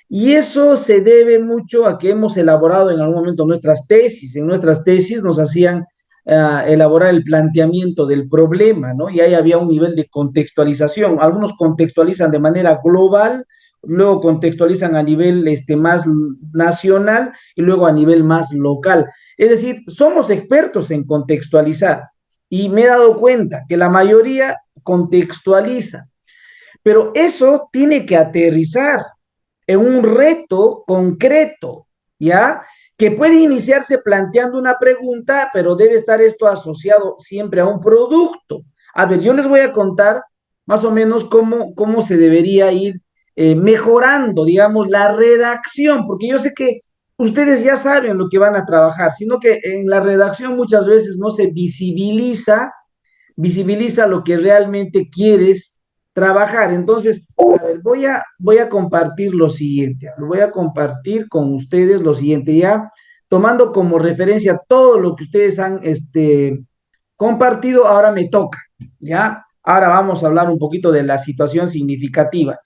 Y eso se debe mucho a que hemos elaborado en algún momento nuestras tesis. En nuestras tesis nos hacían elaborar el planteamiento del problema, ¿no? Y ahí había un nivel de contextualización. Algunos contextualizan de manera global, luego contextualizan a nivel más nacional y luego a nivel más local. Es decir, somos expertos en contextualizar y me he dado cuenta que la mayoría contextualiza, pero eso tiene que aterrizar en un reto concreto, ¿ya? Que puede iniciarse planteando una pregunta, pero debe estar esto asociado siempre a un producto. A ver, yo les voy a contar más o menos cómo se debería ir mejorando, digamos, la redacción, porque yo sé que ustedes ya saben lo que van a trabajar, sino que en la redacción muchas veces no se visibiliza lo que realmente quieres trabajar. Entonces, a ver, voy a compartir lo siguiente, voy a compartir con ustedes lo siguiente, ya tomando como referencia todo lo que ustedes han compartido, ahora me toca, ¿ya? Ahora vamos a hablar un poquito de la situación significativa.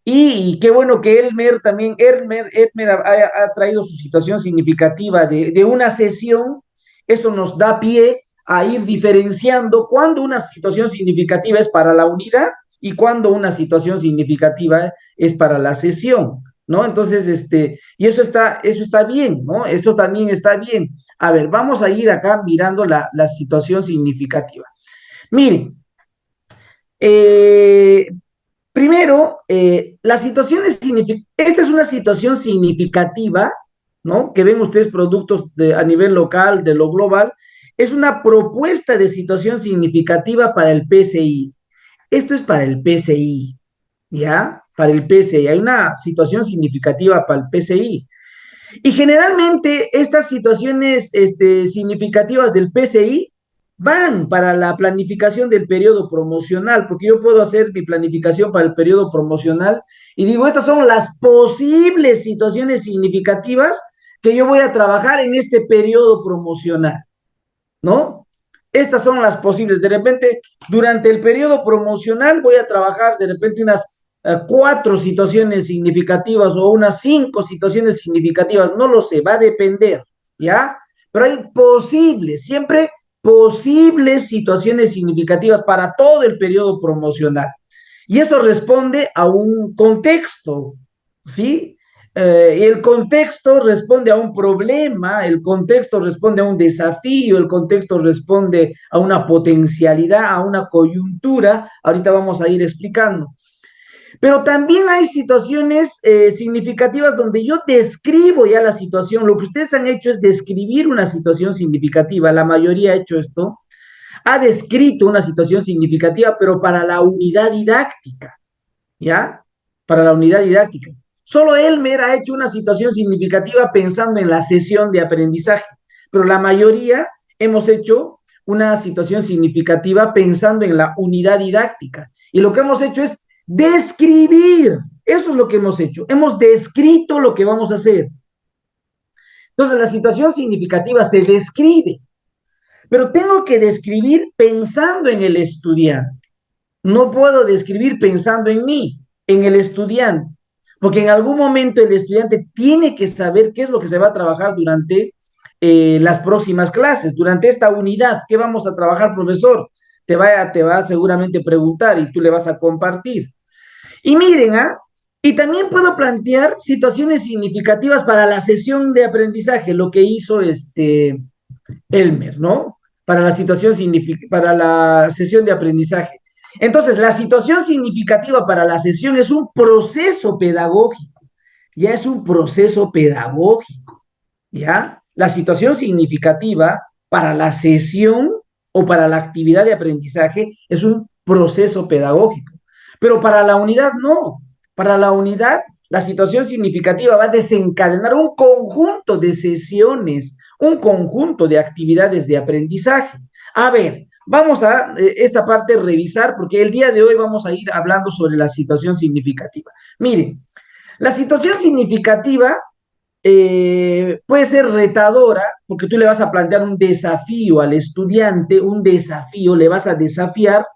Y qué bueno que Elmer ha traído su situación significativa de una sesión. Eso nos da pie a ir diferenciando cuándo una situación significativa es para la unidad y cuándo una situación significativa es para la sesión, ¿no? Entonces, y eso está bien, ¿no? Eso también está bien. A ver, vamos a ir acá mirando la situación significativa. Miren, eh, primero, esta es una situación significativa, ¿no? Que ven ustedes productos a nivel local, de lo global, es una propuesta de situación significativa para el PCI. Esto es para el PCI, ¿ya? Para el PCI. Hay una situación significativa para el PCI. Y generalmente estas situaciones significativas del PCI van para la planificación del periodo promocional, porque yo puedo hacer mi planificación para el periodo promocional y digo, estas son las posibles situaciones significativas que yo voy a trabajar en este periodo promocional, ¿no? Estas son las posibles. De repente, durante el periodo promocional voy a trabajar de repente unas 4 situaciones significativas o unas 5 situaciones significativas, no lo sé, va a depender, ¿ya? Pero hay siempre posibles situaciones significativas para todo el periodo promocional. Y eso responde a un contexto, ¿sí? Y el contexto responde a un problema, el contexto responde a un desafío, el contexto responde a una potencialidad, a una coyuntura. Ahorita vamos a ir explicando. Pero también hay situaciones significativas donde yo describo ya la situación. Lo que ustedes han hecho es describir una situación significativa. La mayoría ha hecho esto. Ha descrito una situación significativa, pero para la unidad didáctica, ¿ya? Para la unidad didáctica. Solo Elmer ha hecho una situación significativa pensando en la sesión de aprendizaje, pero la mayoría hemos hecho una situación significativa pensando en la unidad didáctica. Y lo que hemos hecho es describir. Eso es lo que hemos hecho. Hemos descrito lo que vamos a hacer. Entonces, la situación significativa se describe, pero tengo que describir pensando en el estudiante. No puedo describir pensando en mí, en el estudiante, porque en algún momento el estudiante tiene que saber qué es lo que se va a trabajar durante las próximas clases, durante esta unidad. ¿Qué vamos a trabajar, profesor? Te va a seguramente preguntar y tú le vas a compartir. Y miren, ¿ah? Y también puedo plantear situaciones significativas para la sesión de aprendizaje, lo que hizo Elmer, ¿no? Para la sesión de aprendizaje. Entonces, la situación significativa para la sesión es un proceso pedagógico, ya es un proceso pedagógico, ¿ya? La situación significativa para la sesión o para la actividad de aprendizaje es un proceso pedagógico, pero para la unidad no. Para la unidad, la situación significativa va a desencadenar un conjunto de sesiones, un conjunto de actividades de aprendizaje. A ver, vamos a esta parte revisar porque el día de hoy vamos a ir hablando sobre la situación significativa. Miren, la situación significativa puede ser retadora porque tú le vas a plantear un desafío al estudiante, un desafío, le vas a desafiar.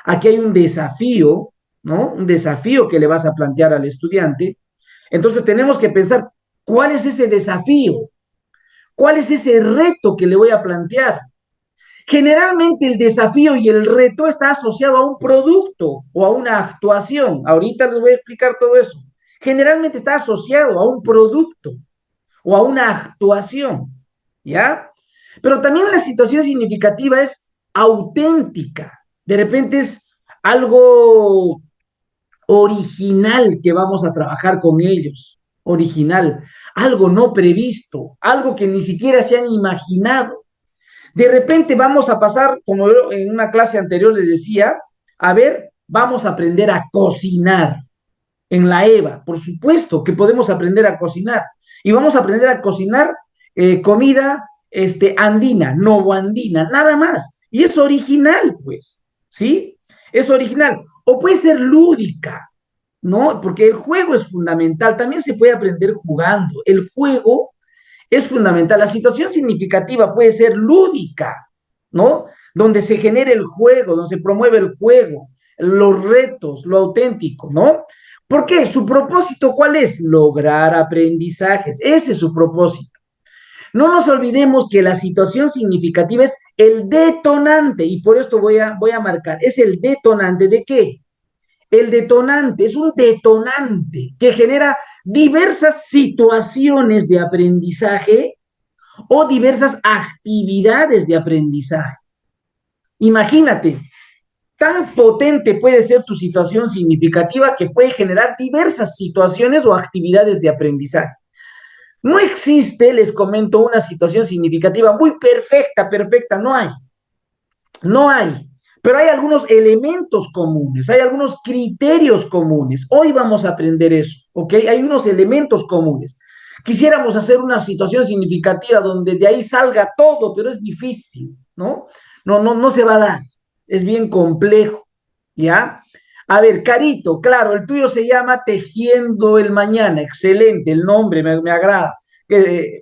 Aquí hay un desafío, ¿no? Un desafío que le vas a plantear al estudiante. Entonces tenemos que pensar, ¿cuál es ese desafío? ¿Cuál es ese reto que le voy a plantear? Generalmente el desafío y el reto está asociado a un producto o a una actuación. Ahorita les voy a explicar todo eso. Generalmente está asociado a un producto o a una actuación, ¿ya? Pero también la situación significativa es auténtica. De repente es algo original que vamos a trabajar con ellos, original, algo no previsto, algo que ni siquiera se han imaginado. De repente vamos a pasar, como en una clase anterior les decía, a ver vamos a aprender a cocinar en la EVA. Por supuesto que podemos aprender a cocinar. Y vamos a aprender a cocinar comida andina, novoandina, nada más. Y es original, pues, ¿sí? Es original. O puede ser lúdica, ¿no? Porque el juego es fundamental. También se puede aprender jugando. El juego es fundamental. La situación significativa puede ser lúdica, ¿no? Donde se genere el juego, donde se promueve el juego, los retos, lo auténtico, ¿no? ¿Por qué? ¿Su propósito cuál es? Lograr aprendizajes. Ese es su propósito. No nos olvidemos que la situación significativa es el detonante, y por esto voy a marcar, es el detonante de qué? El detonante es un detonante que genera diversas situaciones de aprendizaje o diversas actividades de aprendizaje. Imagínate, tan potente puede ser tu situación significativa que puede generar diversas situaciones o actividades de aprendizaje. No existe, les comento, una situación significativa muy perfecta, perfecta, no hay. No hay. Pero hay algunos elementos comunes, hay algunos criterios comunes. Hoy vamos a aprender eso, ¿ok? Hay unos elementos comunes. Quisiéramos hacer una situación significativa donde de ahí salga todo, pero es difícil, ¿no? No se va a dar. Es bien complejo, ¿ya? A ver, Carito, claro, el tuyo se llama Tejiendo el Mañana. Excelente, el nombre me agrada.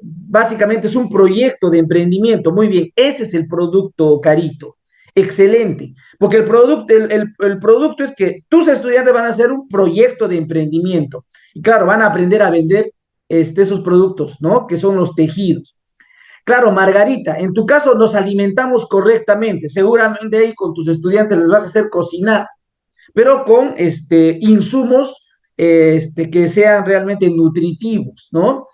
Básicamente es un proyecto de emprendimiento. Muy bien, ese es el producto, Carito. Excelente, porque el producto es que tus estudiantes van a hacer un proyecto de emprendimiento y claro, van a aprender a vender esos productos, ¿no? Que son los tejidos. Claro, Margarita, en tu caso nos alimentamos correctamente, seguramente ahí con tus estudiantes les vas a hacer cocinar, pero con insumos que sean realmente nutritivos, ¿no?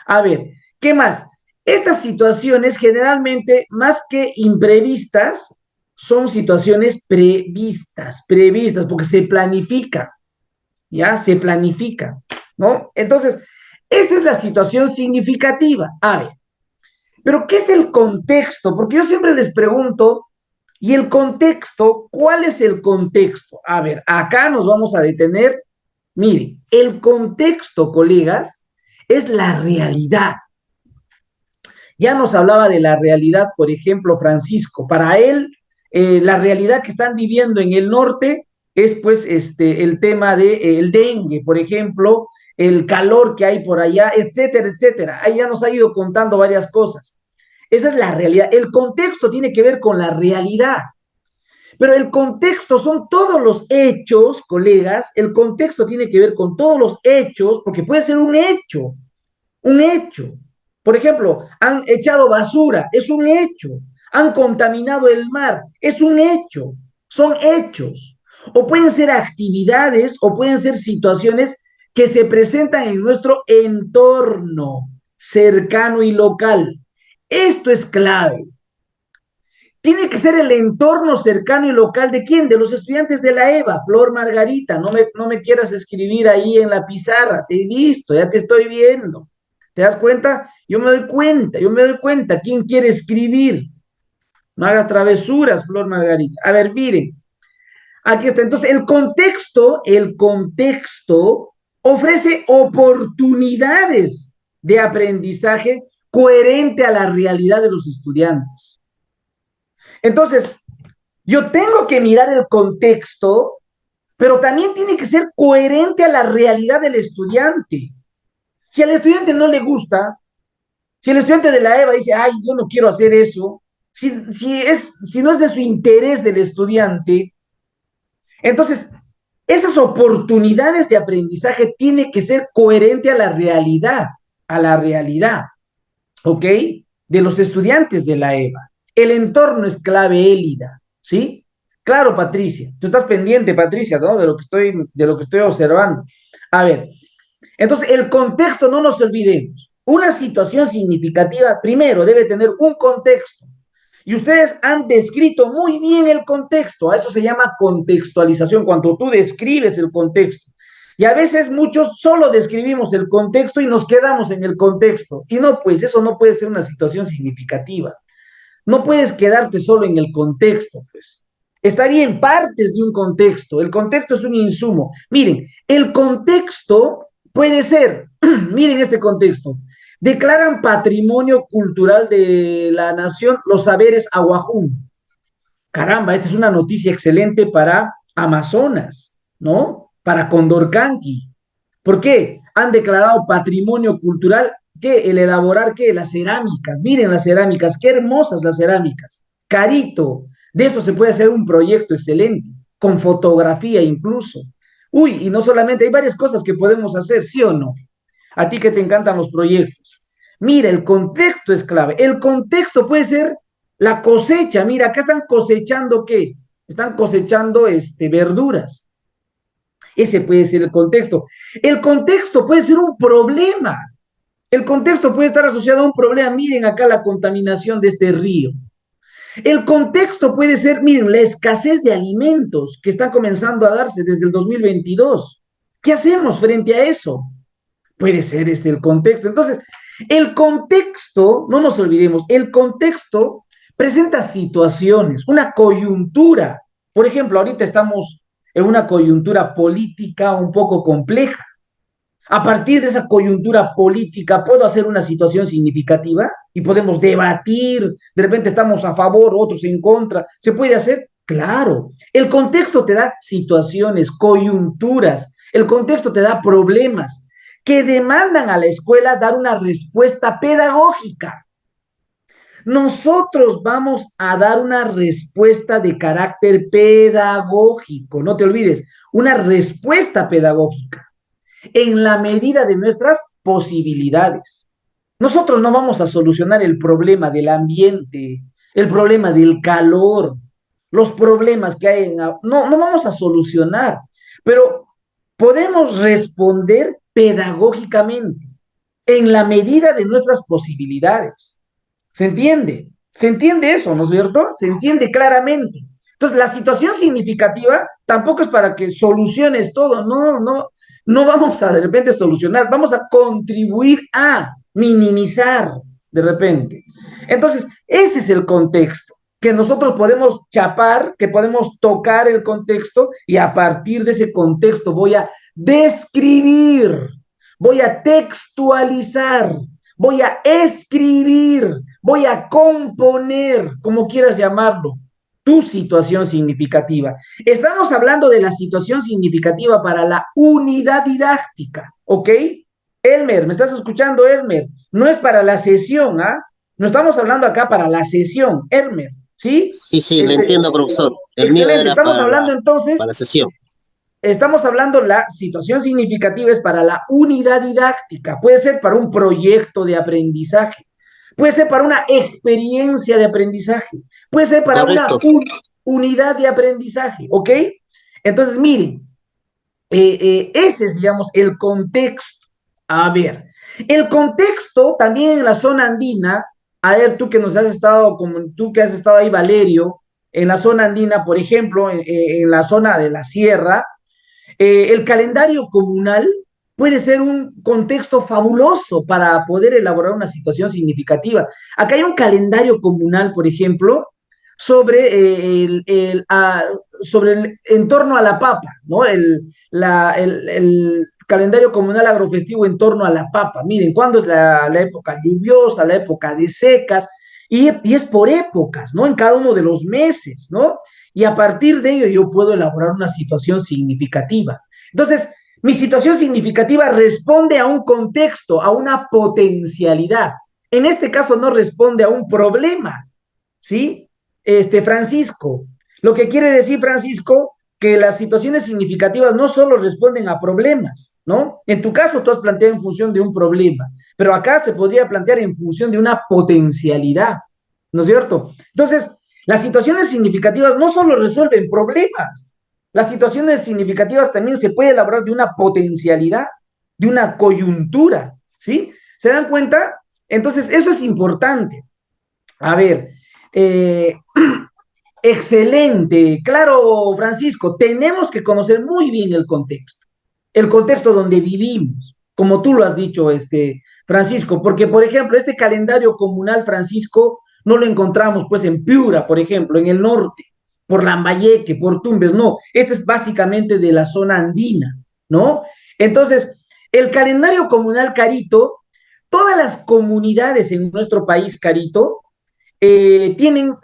A ver, ¿qué más? Estas situaciones generalmente, más que imprevistas, son situaciones previstas, porque se planifica, ¿ya? Se planifica, ¿no? Entonces, esa es la situación significativa. A ver, pero ¿qué es el contexto? Porque yo siempre les pregunto, ¿y el contexto? ¿Cuál es el contexto? A ver, acá nos vamos a detener. Miren, el contexto, colegas, es la realidad. Ya nos hablaba de la realidad, por ejemplo, Francisco. Para él, la realidad que están viviendo en el norte es pues el tema del dengue, por ejemplo, el calor que hay por allá, etcétera, etcétera. Ahí ya nos ha ido contando varias cosas. Esa es la realidad. El contexto tiene que ver con la realidad. Pero el contexto son todos los hechos, colegas, el contexto tiene que ver con todos los hechos, porque puede ser un hecho, un hecho. Por ejemplo, han echado basura, es un hecho. Han contaminado el mar, es un hecho. Son hechos. O pueden ser actividades o pueden ser situaciones que se presentan en nuestro entorno cercano y local. Esto es clave. Tiene que ser el entorno cercano y local de quién, de los estudiantes de la EVA, Flor Margarita, no me quieras escribir ahí en la pizarra, te he visto, ya te estoy viendo. ¿Te das cuenta? Yo me doy cuenta, ¿quién quiere escribir? No hagas travesuras, Flor Margarita. A ver, miren, aquí está. Entonces, el contexto ofrece oportunidades de aprendizaje coherente a la realidad de los estudiantes. Entonces, yo tengo que mirar el contexto, pero también tiene que ser coherente a la realidad del estudiante. Si al estudiante no le gusta, si el estudiante de la EVA dice, ay, yo no quiero hacer eso, si no es de su interés del estudiante, entonces esas oportunidades de aprendizaje tienen que ser coherente a la realidad, ¿ok? De los estudiantes de la EVA. El entorno es clave, Élida, ¿sí? Claro, Patricia, tú estás pendiente, Patricia, ¿no? De lo que estoy observando. A ver, entonces el contexto, no nos olvidemos. Una situación significativa, primero, debe tener un contexto. Y ustedes han descrito muy bien el contexto. A eso se llama contextualización, cuando tú describes el contexto. Y a veces muchos solo describimos el contexto y nos quedamos en el contexto. Y no, pues eso no puede ser una situación significativa. No puedes quedarte solo en el contexto, pues. Está bien, partes de un contexto. El contexto es un insumo. Miren, el contexto puede ser, miren este contexto. Declaran patrimonio cultural de la nación los saberes aguajún. Caramba, esta es una noticia excelente para Amazonas, ¿no? Para Condorcanqui. ¿Por qué? Han declarado patrimonio cultural que el elaborar que las cerámicas, miren las cerámicas, qué hermosas las cerámicas. Carito, de eso se puede hacer un proyecto excelente, con fotografía incluso. Uy, y no solamente, hay varias cosas que podemos hacer, ¿sí o no? A ti que te encantan los proyectos. Mira, el contexto es clave. El contexto puede ser la cosecha. Mira, acá están cosechando ¿qué? Están cosechando verduras. Ese puede ser el contexto. El contexto puede ser un problema. El contexto puede estar asociado a un problema. Miren acá la contaminación de este río. El contexto puede ser, miren, la escasez de alimentos que está comenzando a darse desde el 2022. ¿Qué hacemos frente a eso? Puede ser el contexto. Entonces, el contexto, no nos olvidemos, el contexto presenta situaciones, una coyuntura. Por ejemplo, ahorita estamos en una coyuntura política un poco compleja. A partir de esa coyuntura política, ¿puedo hacer una situación significativa? Y podemos debatir, de repente estamos a favor, otros en contra. ¿Se puede hacer? Claro. El contexto te da situaciones, coyunturas. El contexto te da problemas que demandan a la escuela dar una respuesta pedagógica. Nosotros vamos a dar una respuesta de carácter pedagógico, no te olvides, una respuesta pedagógica en la medida de nuestras posibilidades. Nosotros no vamos a solucionar el problema del ambiente, el problema del calor, los problemas que hay no vamos a solucionar, pero podemos responder pedagógicamente en la medida de nuestras posibilidades. ¿Se entiende? ¿Se entiende eso, no es cierto? Se entiende claramente. Entonces, la situación significativa tampoco es para que soluciones todo, no vamos a de repente solucionar, vamos a contribuir a minimizar de repente. Entonces, ese es el contexto, que nosotros podemos chapar, que podemos tocar el contexto y a partir de ese contexto voy a describir, voy a textualizar, voy a escribir, voy a componer, como quieras llamarlo, tu situación significativa. Estamos hablando de la situación significativa para la unidad didáctica, ¿ok? Elmer, ¿me estás escuchando, Elmer? No es para la sesión, ¿ah? No estamos hablando acá para la sesión, Elmer, ¿sí? Sí, le entiendo, profesor. El mío Excelente, era estamos hablando entonces, para la sesión. estamos hablando la situación significativa es para la unidad didáctica, puede ser para un proyecto de aprendizaje, puede ser para una experiencia de aprendizaje, puede ser para Correcto. una unidad de aprendizaje, ¿ok? Entonces, miren, ese es, digamos, el contexto. A ver, el contexto también en la zona andina, a ver, tú que nos has estado, como tú que has estado ahí, Valerio, en la zona andina, por ejemplo, en la zona de la sierra, el calendario comunal puede ser un contexto fabuloso para poder elaborar una situación significativa. Acá hay un calendario comunal, por ejemplo, sobre sobre el en torno a la papa, ¿no? El calendario comunal agrofestivo en torno a la papa. Miren, ¿cuándo es la época lluviosa, la época de secas? Y es por épocas, ¿no? En cada uno de los meses, ¿no? Y a partir de ello yo puedo elaborar una situación significativa. Entonces, mi situación significativa responde a un contexto, a una potencialidad. En este caso no responde a un problema, ¿sí? Francisco, lo que quiere decir Francisco, que las situaciones significativas no solo responden a problemas, ¿no? En tu caso tú has planteado en función de un problema, pero acá se podría plantear en función de una potencialidad, ¿no es cierto? Entonces, las situaciones significativas no solo resuelven problemas, las situaciones significativas también se puede elaborar de una potencialidad, de una coyuntura, ¿sí? ¿Se dan cuenta? Entonces, eso es importante. A ver, excelente, claro, Francisco, tenemos que conocer muy bien el contexto donde vivimos, como tú lo has dicho, Francisco, porque, por ejemplo, este calendario comunal, Francisco, no lo encontramos, pues, en Piura, por ejemplo, en el norte, por Lambayeque, por Tumbes, no, este es básicamente de la zona andina, ¿no? Entonces, el calendario comunal, Carito, todas las comunidades en nuestro país, Carito, tienen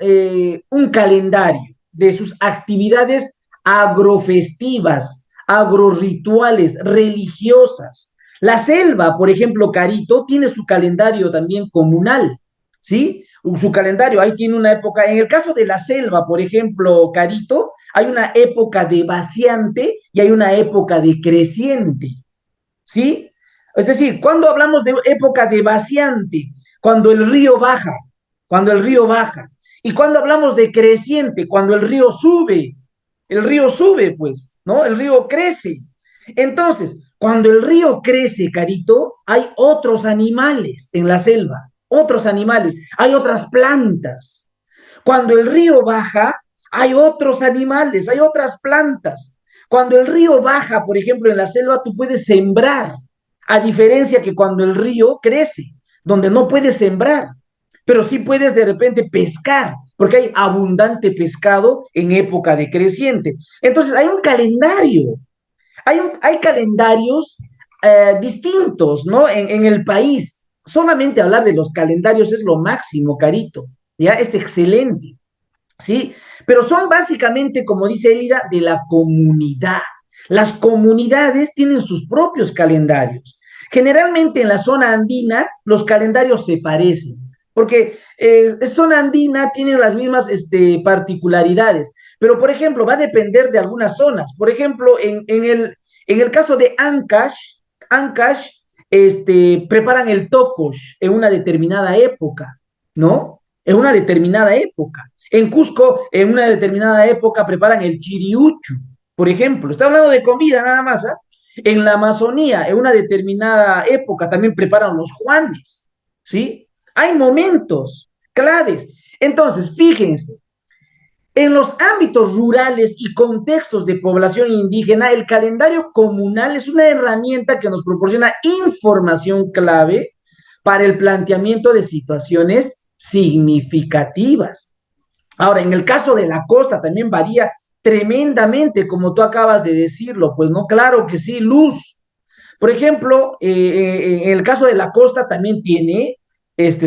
un calendario de sus actividades agrofestivas, agrorrituales, religiosas. La selva, por ejemplo, Carito, tiene su calendario también comunal, ¿sí? Su calendario, ahí tiene una época, en el caso de la selva, por ejemplo, Carito, hay una época de vaciante y hay una época de creciente, ¿sí? Es decir, cuando hablamos de época de vaciante, cuando el río baja, cuando el río baja. Y cuando hablamos de creciente, cuando el río sube, pues, ¿no? El río crece. Entonces, cuando el río crece, Carito, hay otros animales en la selva, otros animales, hay otras plantas. Cuando el río baja, hay otros animales, hay otras plantas. Cuando el río baja, por ejemplo, en la selva, tú puedes sembrar, a diferencia que cuando el río crece, donde no puedes sembrar, pero sí puedes de repente pescar, porque hay abundante pescado en época de creciente. Entonces, hay un calendario, hay calendarios distintos, ¿no? En el país. Solamente hablar de los calendarios es lo máximo, Carito, ¿ya? Es excelente. ¿Sí? Pero son básicamente, como dice Elida, de la comunidad. Las comunidades tienen sus propios calendarios. Generalmente en la zona andina los calendarios se parecen, porque zona andina tiene las mismas particularidades, pero por ejemplo va a depender de algunas zonas. Por ejemplo, en el caso de Ancash preparan el tocosh en una determinada época, ¿no? En una determinada época. En Cusco, en una determinada época, preparan el chiriuchu, por ejemplo. Está hablando de comida nada más, ¿eh? En la Amazonía, en una determinada época, también preparan los juanes, ¿sí? Hay momentos claves. Entonces, fíjense, en los ámbitos rurales y contextos de población indígena, el calendario comunal es una herramienta que nos proporciona información clave para el planteamiento de situaciones significativas. Ahora, en el caso de la costa también varía tremendamente, como tú acabas de decirlo, pues no, claro que sí, Luz. Por ejemplo, en el caso de la costa también tiene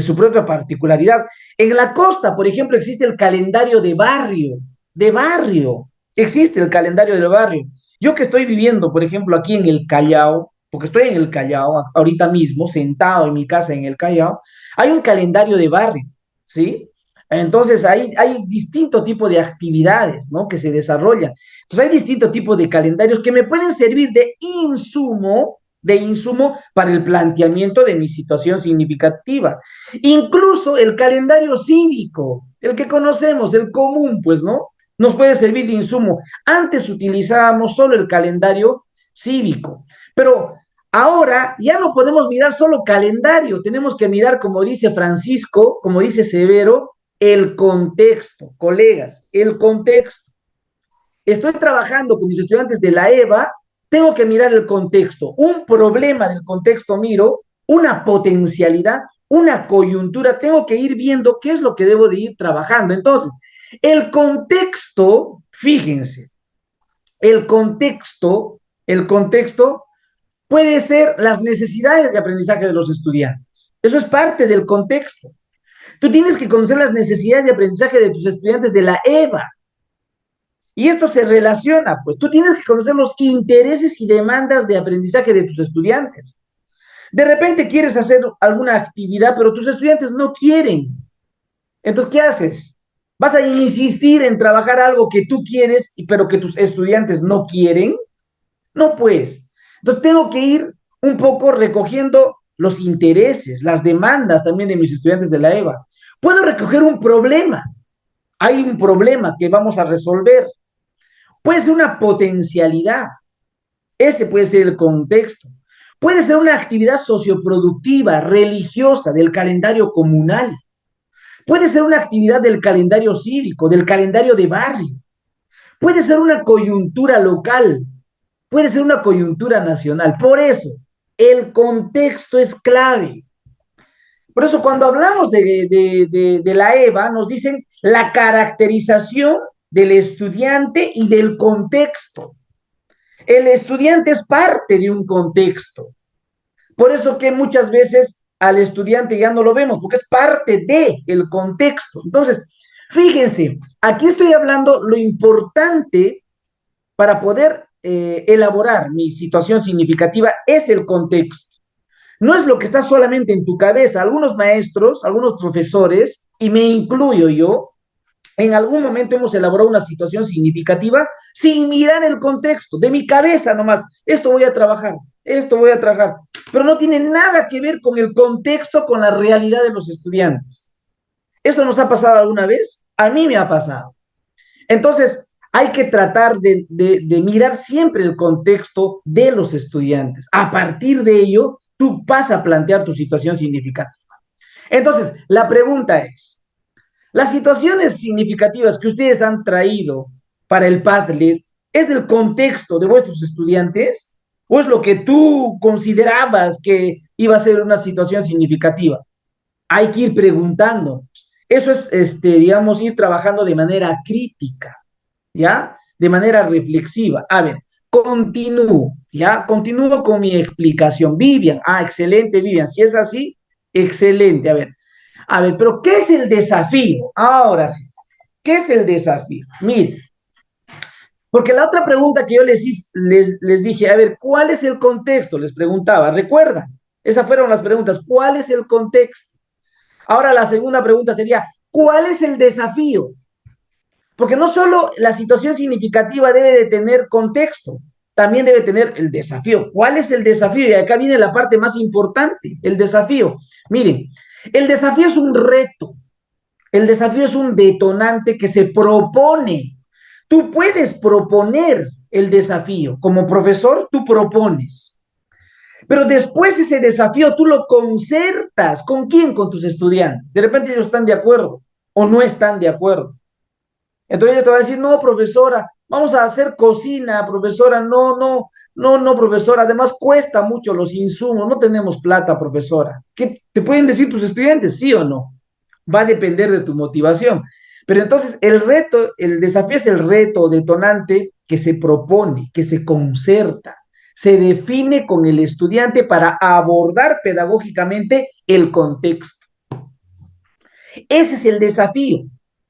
su propia particularidad. En la costa, por ejemplo, existe el calendario de barrio, existe el calendario de barrio. Yo que estoy viviendo, por ejemplo, aquí en el Callao, porque estoy en el Callao ahorita mismo, sentado en mi casa en el Callao, hay un calendario de barrio, ¿sí? Entonces hay distinto tipo de actividades, ¿no? Que se desarrollan. Entonces hay distinto tipo de calendarios que me pueden servir de insumo para el planteamiento de mi situación significativa. Incluso el calendario cívico, el que conocemos, el común, pues, ¿no? Nos puede servir de insumo. Antes utilizábamos solo el calendario cívico, pero ahora ya no podemos mirar solo calendario, tenemos que mirar, como dice Francisco, como dice Severo, el contexto, colegas, el contexto. Estoy trabajando con mis estudiantes de la EVA, tengo que mirar el contexto, un problema del contexto miro, una potencialidad, una coyuntura, tengo que ir viendo qué es lo que debo de ir trabajando. Entonces, el contexto, fíjense, el contexto puede ser las necesidades de aprendizaje de los estudiantes. Eso es parte del contexto. Tú tienes que conocer las necesidades de aprendizaje de tus estudiantes de la EVA. Y esto se relaciona, pues tú tienes que conocer los intereses y demandas de aprendizaje de tus estudiantes. De repente quieres hacer alguna actividad, pero tus estudiantes no quieren. Entonces, ¿qué haces? ¿Vas a insistir en trabajar algo que tú quieres, pero que tus estudiantes no quieren? No, pues. Entonces, tengo que ir un poco recogiendo los intereses, las demandas también de mis estudiantes de la EVA. Puedo recoger un problema. Hay un problema que vamos a resolver. Puede ser una potencialidad. Ese puede ser el contexto. Puede ser una actividad socioproductiva, religiosa, del calendario comunal. Puede ser una actividad del calendario cívico, del calendario de barrio. Puede ser una coyuntura local. Puede ser una coyuntura nacional. Por eso, el contexto es clave. Por eso, cuando hablamos de la EVA, nos dicen la caracterización del estudiante y del contexto. El estudiante es parte de un contexto. Por eso que muchas veces al estudiante ya no lo vemos, porque es parte del contexto. Entonces, fíjense, aquí estoy hablando lo importante para poder elaborar mi situación significativa es el contexto. No es lo que está solamente en tu cabeza. Algunos maestros, algunos profesores, y me incluyo yo, en algún momento hemos elaborado una situación significativa sin mirar el contexto, de mi cabeza nomás. Esto voy a trabajar, esto voy a trabajar, pero no tiene nada que ver con el contexto, con la realidad de los estudiantes. ¿Esto nos ha pasado alguna vez? A mí me ha pasado. Entonces, hay que tratar de mirar siempre el contexto de los estudiantes. A partir de ello, tú vas a plantear tu situación significativa. Entonces, la pregunta es, ¿las situaciones significativas que ustedes han traído para el Padlet es del contexto de vuestros estudiantes? ¿O es lo que tú considerabas que iba a ser una situación significativa? Hay que ir preguntando. Eso es, digamos, ir trabajando de manera crítica, ¿ya? De manera reflexiva. A ver, continúo, ¿ya? Continúo con mi explicación. Vivian, excelente, Vivian. Si es así, excelente. A ver, pero ¿qué es el desafío? Ahora sí, ¿qué es el desafío? Mire, porque la otra pregunta que yo les dije, a ver, ¿cuál es el contexto? Les preguntaba, ¿recuerdan? Esas fueron las preguntas, ¿cuál es el contexto? Ahora la segunda pregunta sería, ¿cuál es el desafío? Porque no solo la situación significativa debe de tener contexto, también debe tener el desafío. ¿Cuál es el desafío? Y acá viene la parte más importante, el desafío. Miren, el desafío es un reto, el desafío es un detonante que se propone. Tú puedes proponer el desafío. Como profesor, tú propones. Pero después ese desafío tú lo concertas. ¿Con quién? Con tus estudiantes. De repente ellos están de acuerdo o no están de acuerdo. Entonces ella te va a decir, no, profesora, vamos a hacer cocina, profesora, no, profesora, además cuesta mucho los insumos, no tenemos plata, profesora. ¿Qué te pueden decir tus estudiantes, sí o no? Va a depender de tu motivación. Pero entonces el reto, el desafío es el reto detonante que se propone, que se concerta, se define con el estudiante para abordar pedagógicamente el contexto. Ese es el desafío,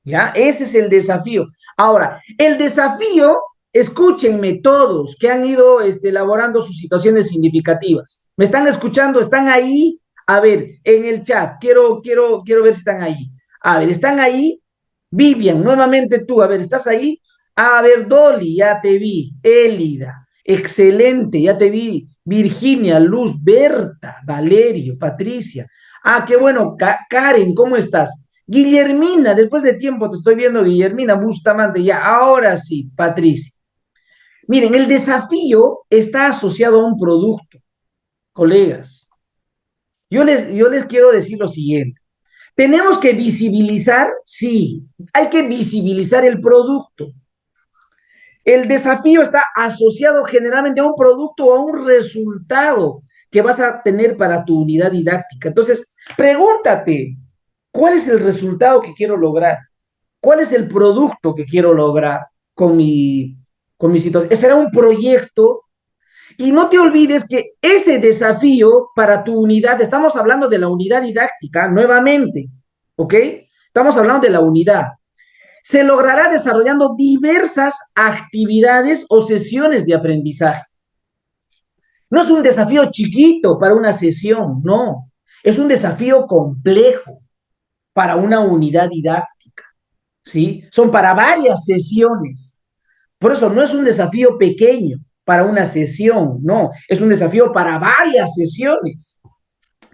¿ya? Ese es el desafío. Ahora, el desafío, escúchenme todos que han ido elaborando sus situaciones significativas. ¿Me están escuchando? ¿Están ahí? A ver, en el chat, quiero ver si están ahí. A ver, ¿están ahí? Vivian, nuevamente tú, a ver, ¿estás ahí? A ver, Dolly, ya te vi. Élida, excelente, ya te vi. Virginia, Luz, Berta, Valerio, Patricia. Qué bueno. Karen, ¿cómo estás? Guillermina, después de tiempo te estoy viendo, Guillermina, Bustamante, ya, ahora sí, Patricia. Miren, el desafío está asociado a un producto, colegas. Yo les quiero decir lo siguiente. Tenemos que visibilizar, sí, hay que visibilizar el producto. El desafío está asociado generalmente a un producto o a un resultado que vas a tener para tu unidad didáctica. Entonces, pregúntate, ¿cuál es el resultado que quiero lograr? ¿Cuál es el producto que quiero lograr con mi situación? Será un proyecto. Y no te olvides que ese desafío para tu unidad, estamos hablando de la unidad didáctica nuevamente, ¿ok? Estamos hablando de la unidad. Se logrará desarrollando diversas actividades o sesiones de aprendizaje. No es un desafío chiquito para una sesión, no. Es un desafío complejo para una unidad didáctica, ¿sí? Son para varias sesiones. Por eso no es un desafío pequeño para una sesión, no. Es un desafío para varias sesiones,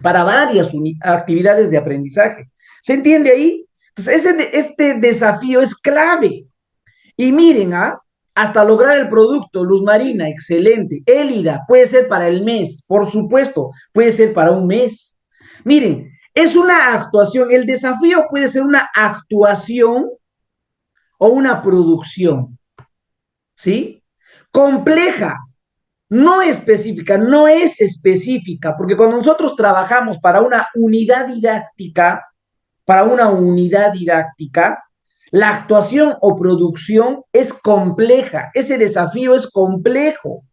para varias actividades de aprendizaje. ¿Se entiende ahí? Entonces, este desafío es clave. Y miren, hasta lograr el producto, Luz Marina, excelente. Élida, puede ser para el mes, por supuesto, puede ser para un mes. Miren, es una actuación, el desafío puede ser una actuación o una producción, ¿sí? Compleja, no específica, no es específica, porque cuando nosotros trabajamos para una unidad didáctica, La actuación o producción es compleja, ese desafío es complejo,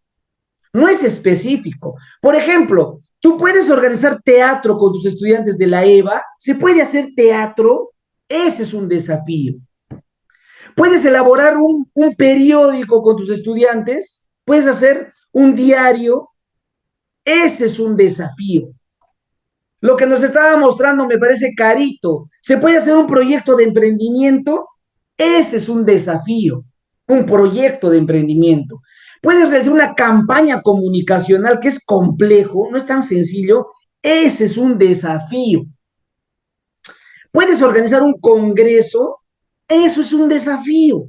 no es específico. Por ejemplo, tú puedes organizar teatro con tus estudiantes de la EVA, se puede hacer teatro, ese es un desafío. Puedes elaborar un periódico con tus estudiantes, puedes hacer un diario, ese es un desafío. Lo que nos estaba mostrando me parece carito. ¿Se puede hacer un proyecto de emprendimiento? Ese es un desafío, un proyecto de emprendimiento. Puedes realizar una campaña comunicacional que es complejo, no es tan sencillo. Ese es un desafío. Puedes organizar un congreso, eso es un desafío.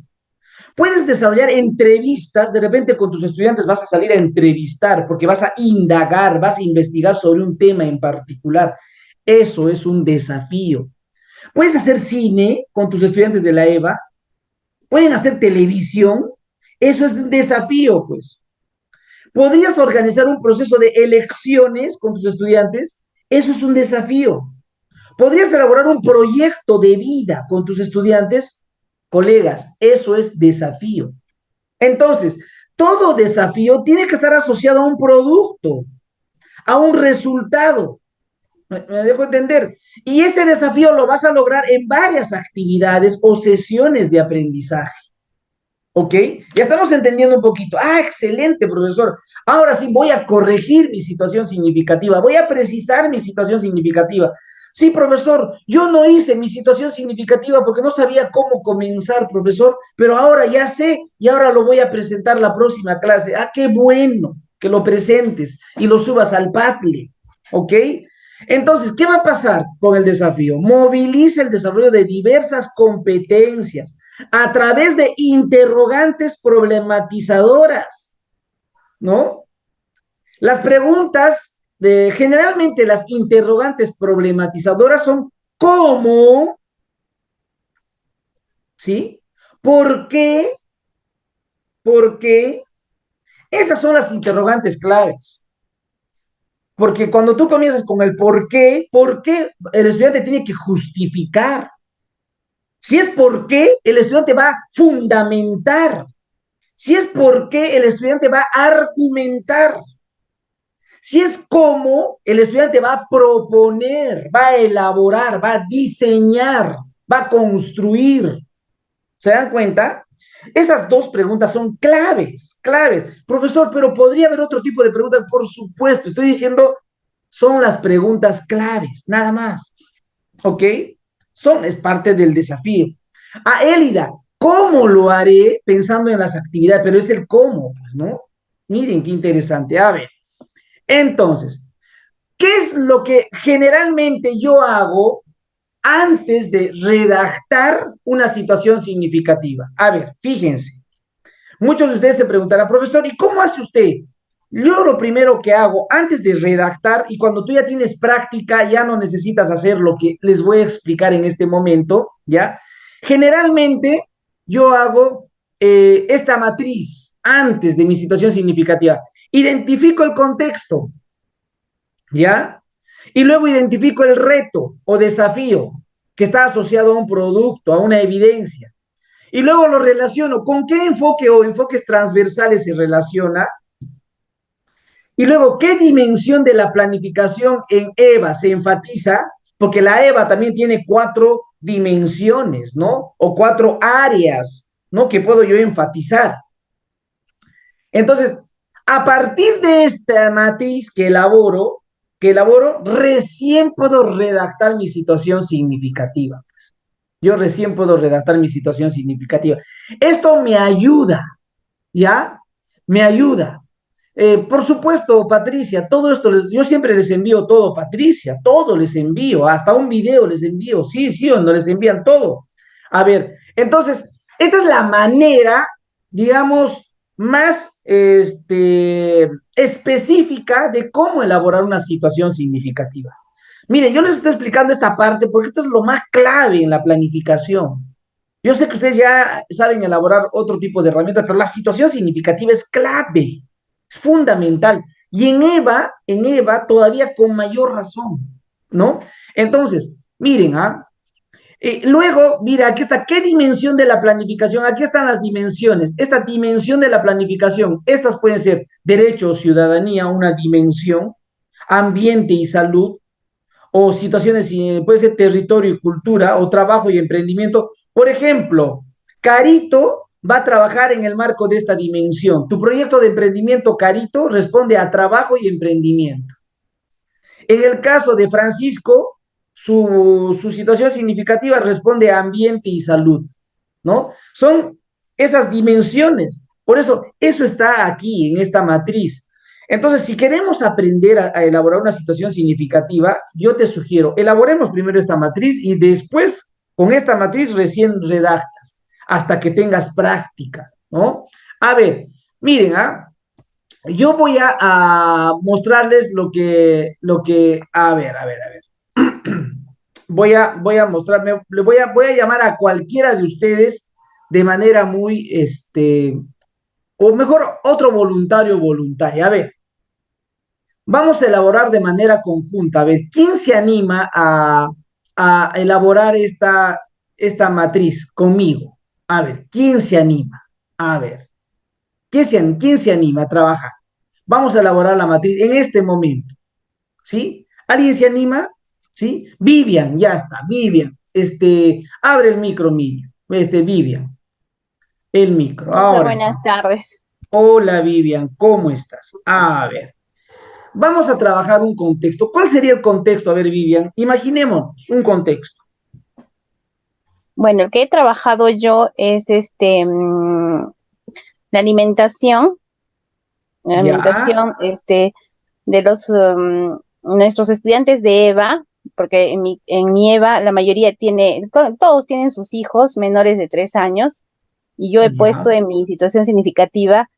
Puedes desarrollar entrevistas, de repente con tus estudiantes vas a salir a entrevistar porque vas a indagar, vas a investigar sobre un tema en particular. Eso es un desafío. Puedes hacer cine con tus estudiantes de la EVA, pueden hacer televisión, eso es un desafío, pues. Podrías organizar un proceso de elecciones con tus estudiantes, eso es un desafío. Podrías elaborar un proyecto de vida con tus estudiantes, colegas, eso es desafío. Entonces, todo desafío tiene que estar asociado a un producto, a un resultado. ¿Me dejo entender? Y ese desafío lo vas a lograr en varias actividades o sesiones de aprendizaje. ¿Ok? Ya estamos entendiendo un poquito. Ah, excelente, profesor. Ahora sí voy a corregir mi situación significativa, voy a precisar mi situación significativa. Sí, profesor, yo no hice mi situación significativa porque no sabía cómo comenzar, profesor, pero ahora ya sé y ahora lo voy a presentar la próxima clase. Ah, qué bueno que lo presentes y lo subas al Padlet, ¿ok? Entonces, ¿qué va a pasar con el desafío? Moviliza el desarrollo de diversas competencias a través de interrogantes problematizadoras, ¿no? Las preguntas, generalmente las interrogantes problematizadoras son ¿cómo? ¿Sí? ¿Por qué? ¿Por qué? Esas son las interrogantes claves. Porque cuando tú comienzas con el por qué el estudiante tiene que justificar. Si es por qué, el estudiante va a fundamentar. Si es por qué, el estudiante va a argumentar. Si es cómo, el estudiante va a proponer, va a elaborar, va a diseñar, va a construir. ¿Se dan cuenta? Esas dos preguntas son claves, claves. Profesor, pero podría haber otro tipo de preguntas, por supuesto. Estoy diciendo, son las preguntas claves, nada más. ¿Ok? Es parte del desafío. Ah, Élida, ¿cómo lo haré? Pensando en las actividades, pero es el cómo, pues, ¿no? Miren qué interesante. A ver, entonces, ¿qué es lo que generalmente yo hago antes de redactar una situación significativa? A ver, fíjense. Muchos de ustedes se preguntarán, profesor, ¿y cómo hace usted? Yo lo primero que hago antes de redactar, y cuando tú ya tienes práctica, ya no necesitas hacer lo que les voy a explicar en este momento, ¿ya? Generalmente yo hago esta matriz antes de mi situación significativa. Identifico el contexto, ¿ya? Y luego identifico el reto o desafío que está asociado a un producto, a una evidencia. Y luego lo relaciono con qué enfoque o enfoques transversales se relaciona. Y luego, ¿qué dimensión de la planificación en EVA se enfatiza? Porque la EVA también tiene 4 dimensiones, ¿no? O 4 áreas, ¿no? Que puedo yo enfatizar. Entonces, a partir de esta matriz que elaboro, recién puedo redactar mi situación significativa. Yo recién puedo redactar mi situación significativa. Esto me ayuda, ¿ya? Me ayuda. Por supuesto, Patricia, todo esto, yo siempre les envío todo, Patricia, todo les envío, hasta un video les envío, sí, sí, o no les envían todo. A ver, entonces, esta es la manera, digamos, más específica de cómo elaborar una situación significativa. Mire, yo les estoy explicando esta parte porque esto es lo más clave en la planificación. Yo sé que ustedes ya saben elaborar otro tipo de herramientas, pero la situación significativa es clave, es fundamental. Y en EVA todavía con mayor razón, ¿no? Entonces, miren, ¿ah? Luego, mira, aquí está, ¿qué dimensión de la planificación? Aquí están las dimensiones. Esta dimensión de la planificación, estas pueden ser derecho o ciudadanía, una dimensión, ambiente y salud, o situaciones, puede ser territorio y cultura, o trabajo y emprendimiento. Por ejemplo, Carito va a trabajar en el marco de esta dimensión. Tu proyecto de emprendimiento, Carito, responde a trabajo y emprendimiento. En el caso de Francisco, su situación significativa responde a ambiente y salud, ¿no? Son esas dimensiones. Por eso, eso está aquí, en esta matriz. Entonces, si queremos aprender a elaborar una situación significativa, yo te sugiero, elaboremos primero esta matriz y después, con esta matriz, recién redactas, hasta que tengas práctica, ¿no? A ver, miren, yo voy a mostrarles a ver, voy a mostrarme, voy a llamar a cualquiera de ustedes de manera muy, o mejor, otro voluntario o voluntaria. A ver, vamos a elaborar de manera conjunta. A ver, ¿quién se anima a elaborar esta matriz conmigo? A ver, ¿quién se anima? A ver, ¿quién se anima a trabajar? Vamos a elaborar la matriz en este momento, ¿sí? ¿Alguien se anima? ¿Sí? Vivian, ya está, Vivian. Abre el micro, Vivian, el micro. Profesor, Ahora sí. buenas tardes. Hola, Vivian, ¿cómo estás? A ver, vamos a trabajar un contexto. ¿Cuál sería el contexto? A ver, Vivian, imaginemos un contexto. Bueno, el que he trabajado yo es la alimentación, Ya, de los nuestros estudiantes de EVA, porque en mi EVA la mayoría todos tienen sus hijos menores de 3 años, y yo he puesto ya, en mi situación significativa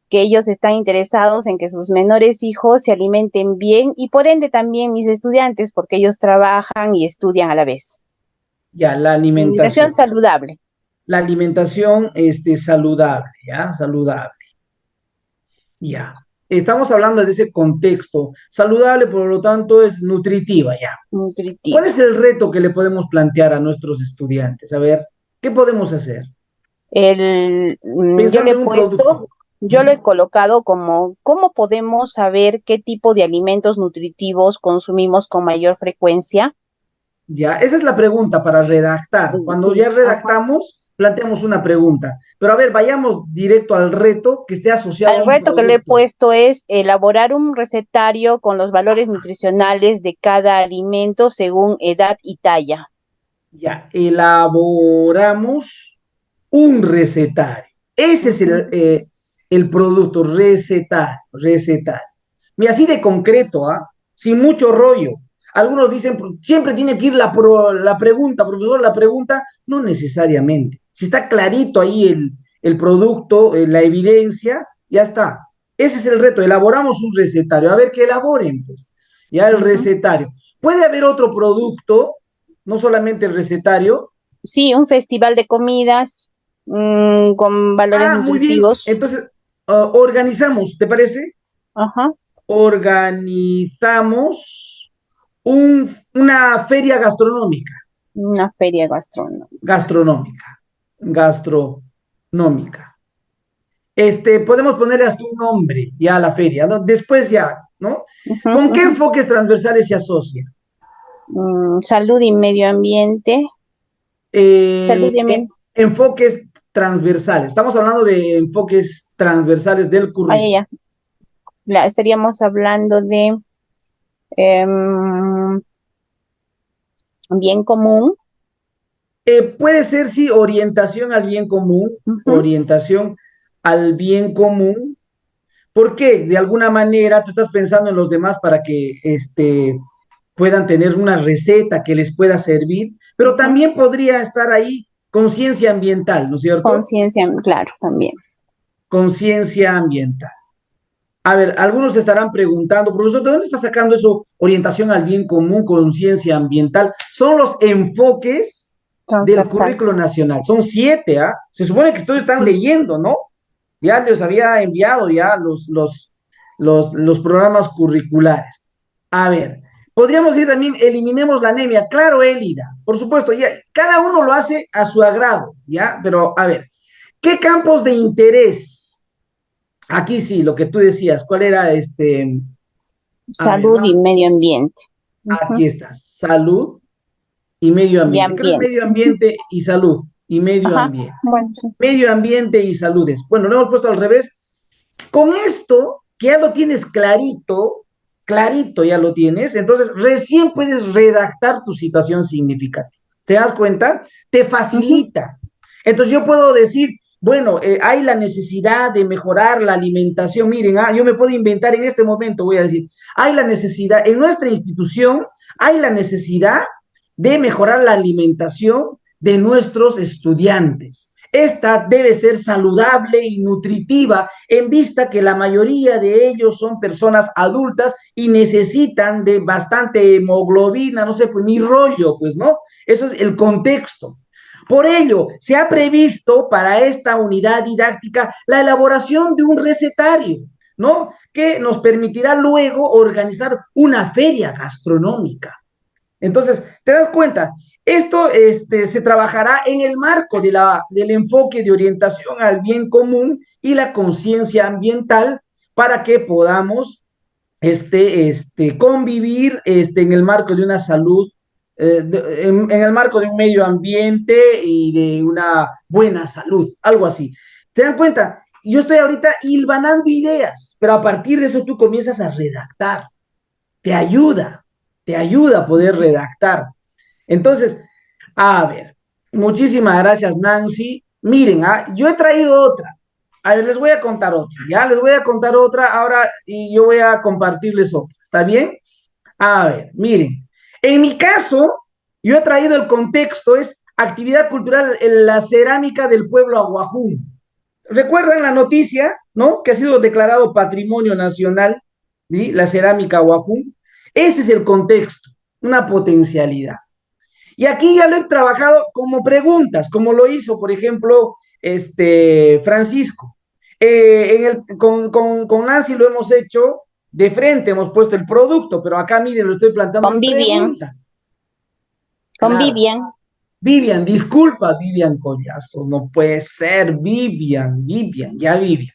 que ellos están interesados en que sus menores hijos se alimenten bien, y por ende también mis estudiantes, porque ellos trabajan y estudian a la vez. ya, la Alimentación alimentación. saludable. La alimentación, saludable, ¿ya? Saludable. Ya. Estamos hablando de ese contexto. Saludable, por lo tanto, es nutritiva, ya. ¿Cuál Nutritiva. es el reto que le podemos plantear a nuestros estudiantes? A ver, ¿qué podemos hacer? Yo le Pensando he en un producto. puesto, yo lo he colocado como, ¿cómo podemos saber qué tipo de alimentos nutritivos consumimos con mayor frecuencia? Ya, esa es la pregunta para redactar. Cuando Sí, ya ajá. redactamos, planteamos una pregunta. Pero a ver, vayamos directo al reto que esté asociado a El un reto que le he producto. puesto es elaborar un recetario con los valores nutricionales de cada alimento según edad y talla. Ya, elaboramos un recetario. Ese es Ujú. el producto, recetario. Mira, así de concreto, sin mucho rollo. Algunos dicen, siempre tiene que ir la pregunta, profesor, la pregunta, no necesariamente. Si está clarito ahí el producto, la evidencia, ya está. Ese es el reto, elaboramos un recetario. A ver, que elaboren, pues, ya el Ujú. recetario. Puede haber otro producto, no solamente el recetario. Sí, un festival de comidas con valores Muy bien. nutritivos. Entonces, organizamos, ¿te parece? Ajá. Organizamos una feria gastronómica, Una feria gastronómica. gastronómica, gastronómica. Podemos ponerle hasta un nombre ya a la feria, ¿no? Después ya, ¿no? Ujú, ¿Con qué ujú. enfoques transversales se asocia? Salud y medio ambiente. Salud y ambiente. Enfoques transversales. Estamos hablando de enfoques transversales del Ah, ya, currículo. ya. Estaríamos hablando de em, bien común. Puede ser, sí, Ujú. orientación al bien común. ¿Por qué? De alguna manera tú estás pensando en los demás para que puedan tener una receta que les pueda servir, pero Ujú. también podría estar ahí conciencia ambiental, ¿no es cierto? Conciencia, claro, también. Conciencia ambiental. A ver, algunos estarán preguntando, profesor, ¿de dónde está sacando eso? Orientación al bien común, conciencia ambiental. Son los enfoques del currículo Transversales. nacional. Son 7, ¿ah? Se supone que ustedes están Ujú. leyendo, ¿no? Ya les había enviado ya los programas curriculares. A ver, Podríamos decir también, eliminemos la anemia. Claro, Elida, por supuesto, ya, cada uno lo hace a su agrado, ¿ya? Pero, a ver, ¿qué campos de interés? Aquí sí, lo que tú decías, ¿cuál era este? A ver, Salud y medio ambiente. aquí está, salud y medio Y ambiente. Creo que ambiente. medio ambiente y salud, y medio Ajá, ambiente. bueno, sí. Medio ambiente y saludes. Bueno, lo hemos puesto al revés. Con esto, que ya lo tienes clarito, clarito ya lo tienes, entonces recién puedes redactar tu situación significativa. ¿Te das cuenta? Te facilita. Entonces yo puedo decir, bueno, hay la necesidad de mejorar la alimentación. Miren, yo me puedo inventar en este momento, voy a decir, hay la necesidad, en nuestra institución, hay la necesidad de mejorar la alimentación de nuestros estudiantes. Esta debe ser saludable y nutritiva en vista que la mayoría de ellos son personas adultas y necesitan de bastante hemoglobina, no sé, pues mi rollo, pues, ¿no? Eso es el contexto. Por ello, se ha previsto para esta unidad didáctica la elaboración de un recetario, ¿no? Que nos permitirá luego organizar una feria gastronómica. Entonces, ¿te das cuenta? Esto se trabajará en el marco del enfoque de orientación al bien común y la conciencia ambiental para que podamos convivir en el marco de una salud, en el marco de un medio ambiente y de una buena salud, algo así. ¿Te dan cuenta? Yo estoy ahorita hilvanando ideas, pero a partir de eso tú comienzas a redactar. Te ayuda, te ayuda a poder redactar. Entonces, a ver, muchísimas gracias, Nancy. Miren, yo he traído otra. A ver, les voy a contar otra, ¿ya? Les voy a contar otra ahora y yo voy a compartirles otra. ¿Está bien? A ver, miren. En mi caso, yo he traído el contexto, es actividad cultural en la cerámica del pueblo Aguajún. ¿Recuerdan la noticia, no? Que ha sido declarado Patrimonio Nacional, ¿sí? La cerámica Aguajún. Ese es el contexto, una potencialidad. Y aquí ya lo he trabajado como preguntas, como lo hizo, por ejemplo, Francisco. Con Nancy lo hemos hecho de frente, hemos puesto el producto, pero acá, miren, lo estoy planteando Con en Vivian. preguntas. Con Claro. Vivian. Vivian, disculpa, Vivian Collazo, no puede ser, Vivian, ya Vivian.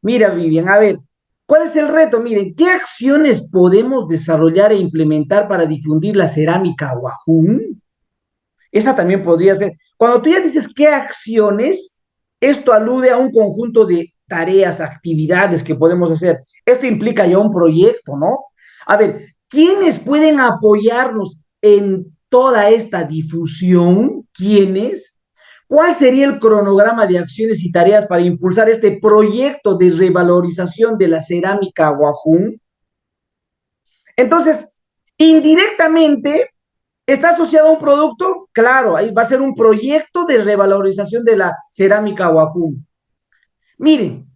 Mira, Vivian, a ver, ¿cuál es el reto? Miren, ¿qué acciones podemos desarrollar e implementar para difundir la cerámica Aguajún? Esa también podría ser. Cuando tú ya dices qué acciones, esto alude a un conjunto de tareas, actividades que podemos hacer. Esto implica ya un proyecto, ¿no? A ver, ¿quiénes pueden apoyarnos en toda esta difusión? ¿Quiénes? ¿Cuál sería el cronograma de acciones y tareas para impulsar este proyecto de revalorización de la cerámica Aguajún? Entonces, indirectamente, ¿está asociado a un producto? Claro, ahí va a ser un proyecto de revalorización de la cerámica Aguajún. Miren,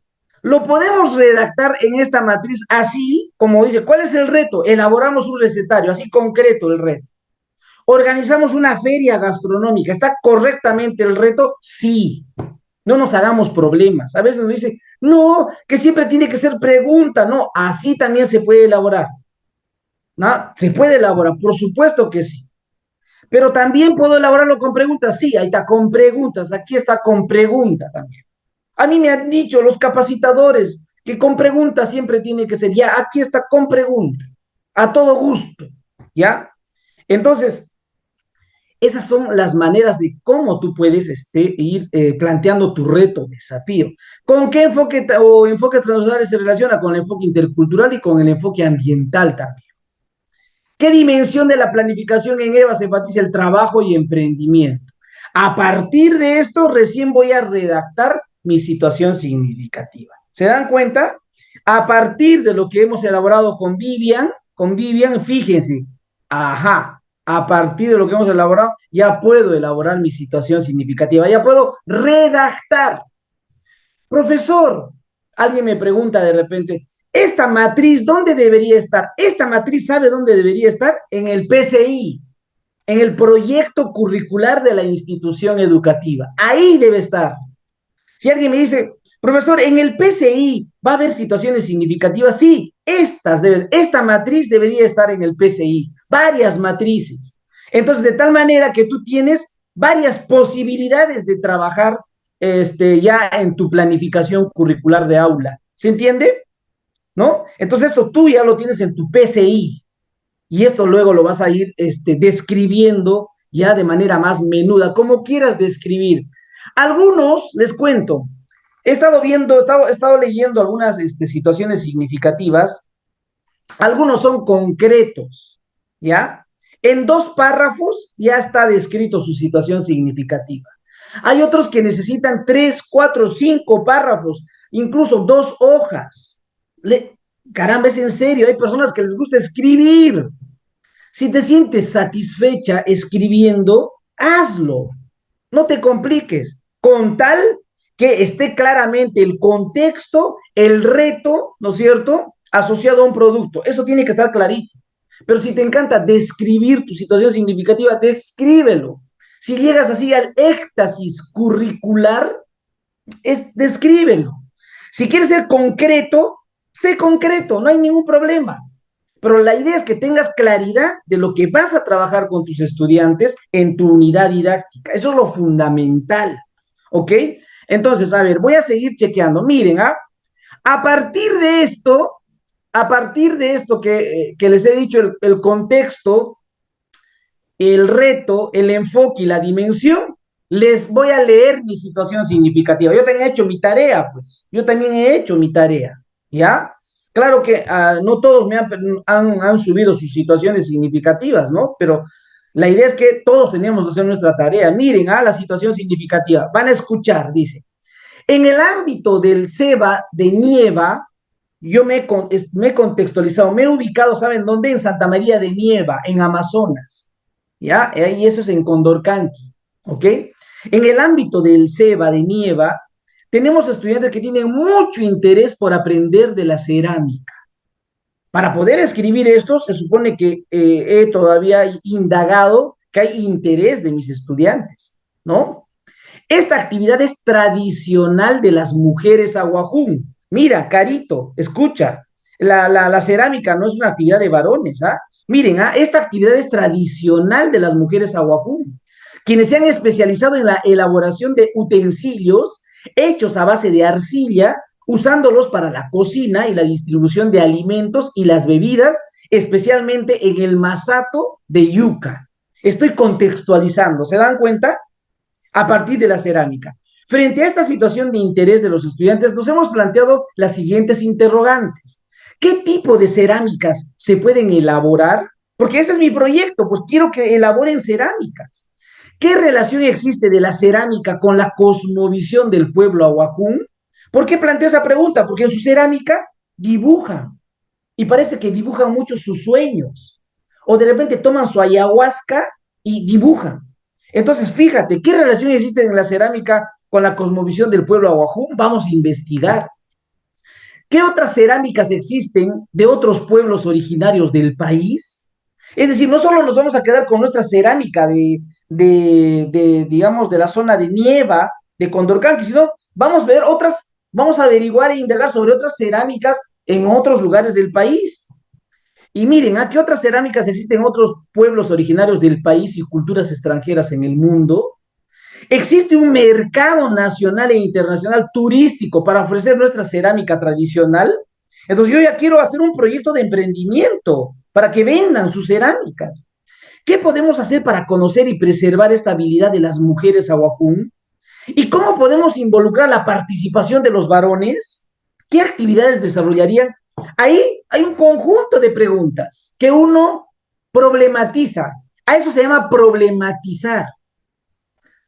lo podemos redactar en esta matriz así, como dice, ¿cuál es el reto? Elaboramos un recetario, así concreto el reto. Organizamos una feria gastronómica. ¿Está correctamente el reto? Sí. No nos hagamos problemas. A veces nos dicen, no, que siempre tiene que ser pregunta. No, así también se puede elaborar. ¿No? Se puede elaborar, por supuesto que sí. Pero también puedo elaborarlo con preguntas. Sí, ahí está, con preguntas. Aquí está con pregunta también. A mí me han dicho los capacitadores que con preguntas siempre tiene que ser. Ya, aquí está con pregunta. A todo gusto. ¿Ya? Entonces, esas son las maneras de cómo tú puedes ir planteando tu reto, desafío. ¿Con qué enfoque o enfoques transversales se relaciona? Con el enfoque intercultural y con el enfoque ambiental también. ¿Qué dimensión de la planificación en EVA se enfatiza el trabajo y emprendimiento? A partir de esto, recién voy a redactar mi situación significativa. ¿Se dan cuenta? A partir de lo que hemos elaborado con Vivian, fíjense, ajá, a partir de lo que hemos elaborado, ya puedo elaborar mi situación significativa, ya puedo redactar. Profesor, alguien me pregunta de repente, ¿esta matriz dónde debería estar? Esta matriz, ¿sabe dónde debería estar? En el PCI, en el proyecto curricular de la institución educativa. Ahí debe estar. Si alguien me dice, profesor, en el PCI va a haber situaciones significativas, sí, esta matriz debería estar en el PCI, varias matrices. Entonces, de tal manera que tú tienes varias posibilidades de trabajar ya en tu planificación curricular de aula. ¿Se entiende? ¿No? Entonces, esto tú ya lo tienes en tu PCI y esto luego lo vas a ir describiendo ya de manera más menuda, como quieras describir. Algunos, les cuento, he estado leyendo algunas situaciones significativas. Algunos son concretos, ¿ya? En 2 párrafos ya está descrito su situación significativa. Hay otros que necesitan 3, 4, 5 párrafos, incluso 2 hojas. Caramba, es en serio, hay personas que les gusta escribir. Si te sientes satisfecha escribiendo, hazlo. No te compliques, con tal que esté claramente el contexto, el reto, ¿no es cierto?, asociado a un producto. Eso tiene que estar clarito. Pero si te encanta describir tu situación significativa, descríbelo. Si llegas así al éxtasis curricular, descríbelo. Si quieres ser concreto, sé concreto, no hay ningún problema. Pero la idea es que tengas claridad de lo que vas a trabajar con tus estudiantes en tu unidad didáctica. Eso es lo fundamental, ¿ok? Entonces, a ver, voy a seguir chequeando. Miren, a partir de esto que les he dicho, el contexto, el reto, el enfoque y la dimensión, les voy a leer mi situación significativa. Yo también he hecho mi tarea, pues. Yo también he hecho mi tarea, ¿ya? Claro que no todos me han subido sus situaciones significativas, ¿no? Pero la idea es que todos tenemos que hacer nuestra tarea. Miren, la situación significativa. Van a escuchar, dice. En el ámbito del SEBA de Nieva, yo me he contextualizado, me he ubicado, ¿saben dónde? En Santa María de Nieva, en Amazonas, ¿ya? Y eso es en Condorcanqui, ¿ok? En el ámbito del SEBA de Nieva, tenemos estudiantes que tienen mucho interés por aprender de la cerámica. Para poder escribir esto, se supone que he todavía indagado que hay interés de mis estudiantes, ¿no? Esta actividad es tradicional de las mujeres aguajún. Mira, Carito, escucha, la cerámica no es una actividad de varones, ¿ah? Miren, esta actividad es tradicional de las mujeres aguajún, quienes se han especializado en la elaboración de utensilios hechos a base de arcilla, usándolos para la cocina y la distribución de alimentos y las bebidas, especialmente en el masato de yuca. Estoy contextualizando, ¿se dan cuenta? A partir de la cerámica. Frente a esta situación de interés de los estudiantes, nos hemos planteado las siguientes interrogantes. ¿Qué tipo de cerámicas se pueden elaborar? Porque ese es mi proyecto, pues quiero que elaboren cerámicas. ¿Qué relación existe de la cerámica con la cosmovisión del pueblo aguajún? ¿Por qué planteo esa pregunta? Porque en su cerámica dibujan, y parece que dibujan mucho sus sueños, o de repente toman su ayahuasca y dibujan. Entonces, fíjate, ¿qué relación existe en la cerámica con la cosmovisión del pueblo aguajún? Vamos a investigar. ¿Qué otras cerámicas existen de otros pueblos originarios del país? Es decir, no solo nos vamos a quedar con nuestra cerámica digamos, de la zona de Nieva, de Condorcanqui, sino vamos a ver otras, vamos a averiguar e indagar sobre otras cerámicas en otros lugares del país. Y miren, ¿qué otras cerámicas existen en otros pueblos originarios del país y culturas extranjeras en el mundo? Existe un mercado nacional e internacional turístico para ofrecer nuestra cerámica tradicional. Entonces yo ya quiero hacer un proyecto de emprendimiento para que vendan sus cerámicas. ¿Qué podemos hacer para conocer y preservar esta habilidad de las mujeres aguajún? ¿Y cómo podemos involucrar la participación de los varones? ¿Qué actividades desarrollarían? Ahí hay un conjunto de preguntas que uno problematiza. A eso se llama problematizar.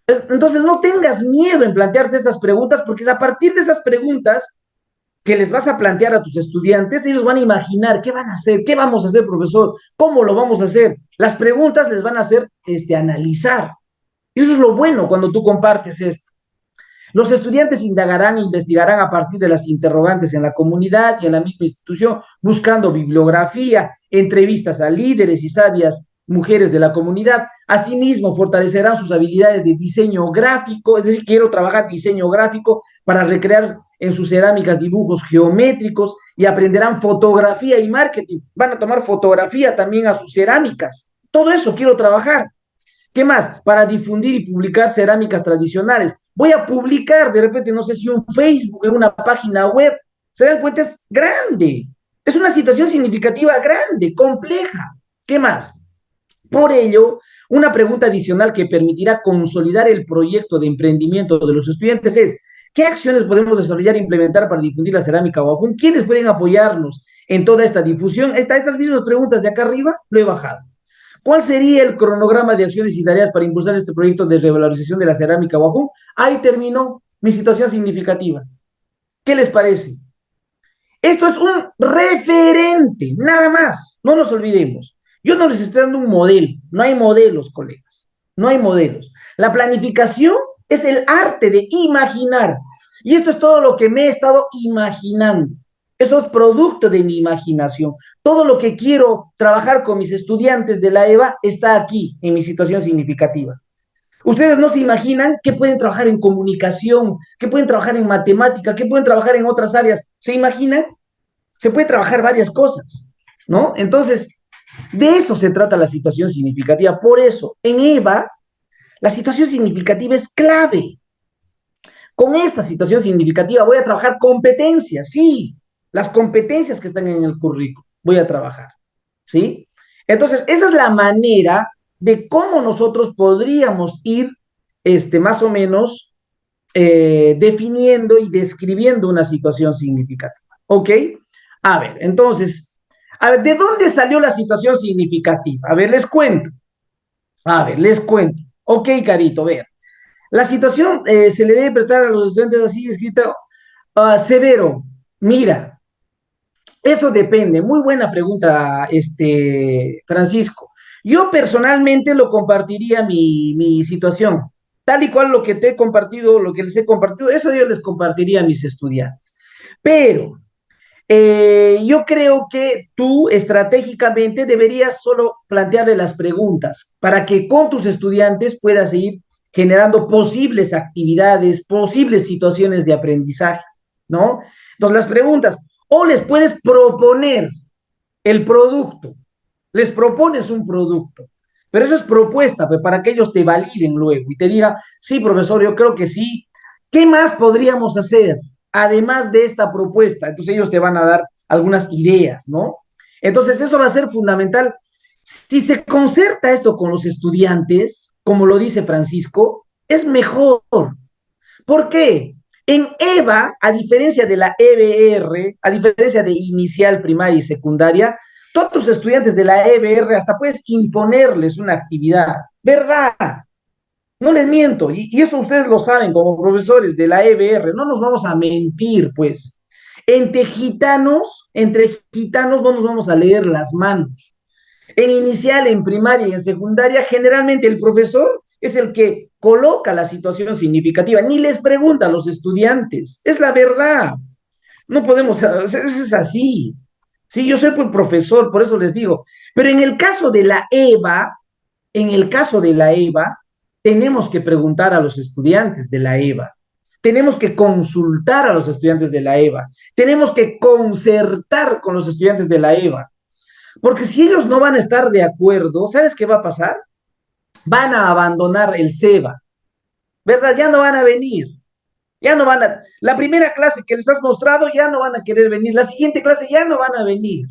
Entonces no tengas miedo en plantearte estas preguntas, porque es a partir de esas preguntas que les vas a plantear a tus estudiantes, ellos van a imaginar qué van a hacer, qué vamos a hacer, profesor, cómo lo vamos a hacer. Las preguntas les van a hacer analizar. Y eso es lo bueno cuando tú compartes esto. Los estudiantes indagarán e investigarán a partir de las interrogantes en la comunidad y en la misma institución, buscando bibliografía, entrevistas a líderes y sabias mujeres de la comunidad. Asimismo, fortalecerán sus habilidades de diseño gráfico, es decir, quiero trabajar diseño gráfico para recrear en sus cerámicas dibujos geométricos y aprenderán fotografía y marketing. Van a tomar fotografía también a sus cerámicas. Todo eso quiero trabajar. ¿Qué más? Para difundir y publicar cerámicas tradicionales. Voy a publicar, de repente, no sé si un Facebook, en una página web. Se dan cuenta, es grande. Es una situación significativa grande, compleja. ¿Qué más? Por ello, una pregunta adicional que permitirá consolidar el proyecto de emprendimiento de los estudiantes es, ¿qué acciones podemos desarrollar e implementar para difundir la cerámica Wajún? ¿Quiénes pueden apoyarnos en toda esta difusión? Estas mismas preguntas de acá arriba lo he bajado. ¿Cuál sería el cronograma de acciones y tareas para impulsar este proyecto de revalorización de la cerámica Wajún? Ahí terminó mi situación significativa. ¿Qué les parece? Esto es un referente, nada más. No nos olvidemos. Yo no les estoy dando un modelo. No hay modelos, colegas. No hay modelos. La planificación es el arte de imaginar. Y esto es todo lo que me he estado imaginando. Eso es producto de mi imaginación. Todo lo que quiero trabajar con mis estudiantes de la EVA está aquí, en mi situación significativa. Ustedes no se imaginan que pueden trabajar en comunicación, que pueden trabajar en matemática, que pueden trabajar en otras áreas. ¿Se imaginan? Se puede trabajar varias cosas, ¿no? Entonces, de eso se trata la situación significativa. Por eso, en EVA, la situación significativa es clave. Con esta situación significativa voy a trabajar competencias, sí, las competencias que están en el currículo, voy a trabajar, ¿sí? Entonces, esa es la manera de cómo nosotros podríamos ir, más o menos, definiendo y describiendo una situación significativa, ¿ok? A ver, entonces, a ver, ¿de dónde salió la situación significativa? A ver, les cuento. A ver, les cuento. Ok, Carito, ver. La situación se le debe prestar a los estudiantes así escrita severo. Mira, eso depende. Muy buena pregunta, Francisco. Yo personalmente lo compartiría mi situación, tal y cual lo que te he compartido, lo que les he compartido, eso yo les compartiría a mis estudiantes. Pero yo creo que tú estratégicamente deberías solo plantearle las preguntas para que con tus estudiantes puedas ir generando posibles actividades, posibles situaciones de aprendizaje, ¿no? Entonces, las preguntas, o les puedes proponer el producto, les propones un producto, pero eso es propuesta pues, para que ellos te validen luego y te digan, sí, profesor, yo creo que sí. ¿Qué más podríamos hacer además de esta propuesta? Entonces ellos te van a dar algunas ideas, ¿no? Entonces eso va a ser fundamental. Si se concerta esto con los estudiantes, como lo dice Francisco, es mejor. ¿Por qué? En EVA, a diferencia de la EBR, a diferencia de inicial, primaria y secundaria, todos tus estudiantes de la EBR hasta puedes imponerles una actividad, ¿verdad? No les miento, y eso ustedes lo saben como profesores de la EBR, no nos vamos a mentir, pues. Entre gitanos no nos vamos a leer las manos. En inicial, en primaria y en secundaria, generalmente el profesor es el que coloca la situación significativa, ni les pregunta a los estudiantes, es la verdad. No podemos, eso es así. Sí, yo soy pues profesor, por eso les digo. Pero en el caso de la EVA, en el caso de la EVA, tenemos que preguntar a los estudiantes de la EVA, tenemos que consultar a los estudiantes de la EVA, tenemos que concertar con los estudiantes de la EVA, porque si ellos no van a estar de acuerdo, ¿sabes qué va a pasar? Van a abandonar el SEBA, ¿verdad? Ya no van a venir, ya no van a, la primera clase que les has mostrado ya no van a querer venir, la siguiente clase ya no van a venir,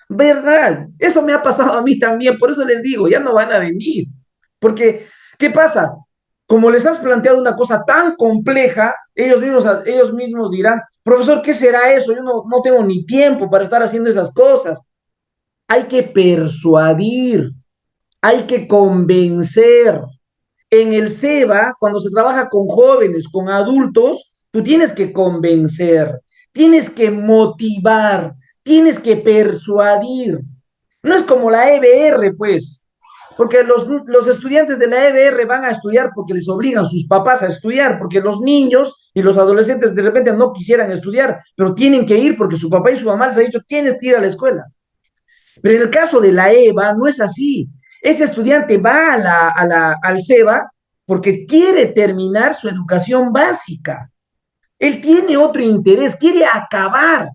¿verdad? Eso me ha pasado a mí también, por eso les digo, ya no van a venir, porque, ¿qué pasa? Como les has planteado una cosa tan compleja, ellos mismos dirán, profesor, ¿qué será eso? Yo no tengo ni tiempo para estar haciendo esas cosas. Hay que persuadir, hay que convencer. En el SEBA, cuando se trabaja con jóvenes, con adultos, tú tienes que convencer, tienes que motivar, tienes que persuadir. No es como la EBR, pues, porque los estudiantes de la EBR van a estudiar porque les obligan sus papás a estudiar, porque los niños y los adolescentes de repente no quisieran estudiar, pero tienen que ir porque su papá y su mamá les ha dicho, tienes que ir a la escuela. Pero en el caso de la EVA no es así. Ese estudiante va al SEBA porque quiere terminar su educación básica. Él tiene otro interés, quiere acabar.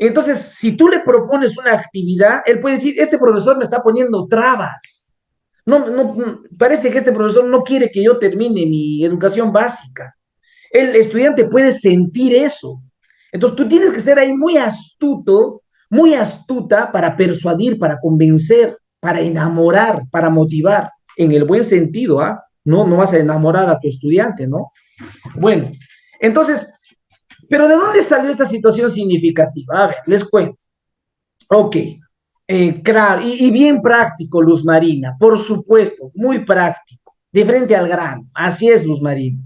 Entonces, si tú le propones una actividad, él puede decir, este profesor me está poniendo trabas. Parece que este profesor no quiere que yo termine mi educación básica. El estudiante puede sentir eso. Entonces, tú tienes que ser ahí muy astuto, muy astuta para persuadir, para convencer, para enamorar, para motivar, en el buen sentido, ¿ah? No vas a enamorar a tu estudiante, ¿no? Bueno, entonces, pero ¿de dónde salió esta situación significativa? A ver, les cuento. Ok, claro, y bien práctico, Luz Marina, por supuesto, muy práctico, de frente al grano. Así es, Luz Marina.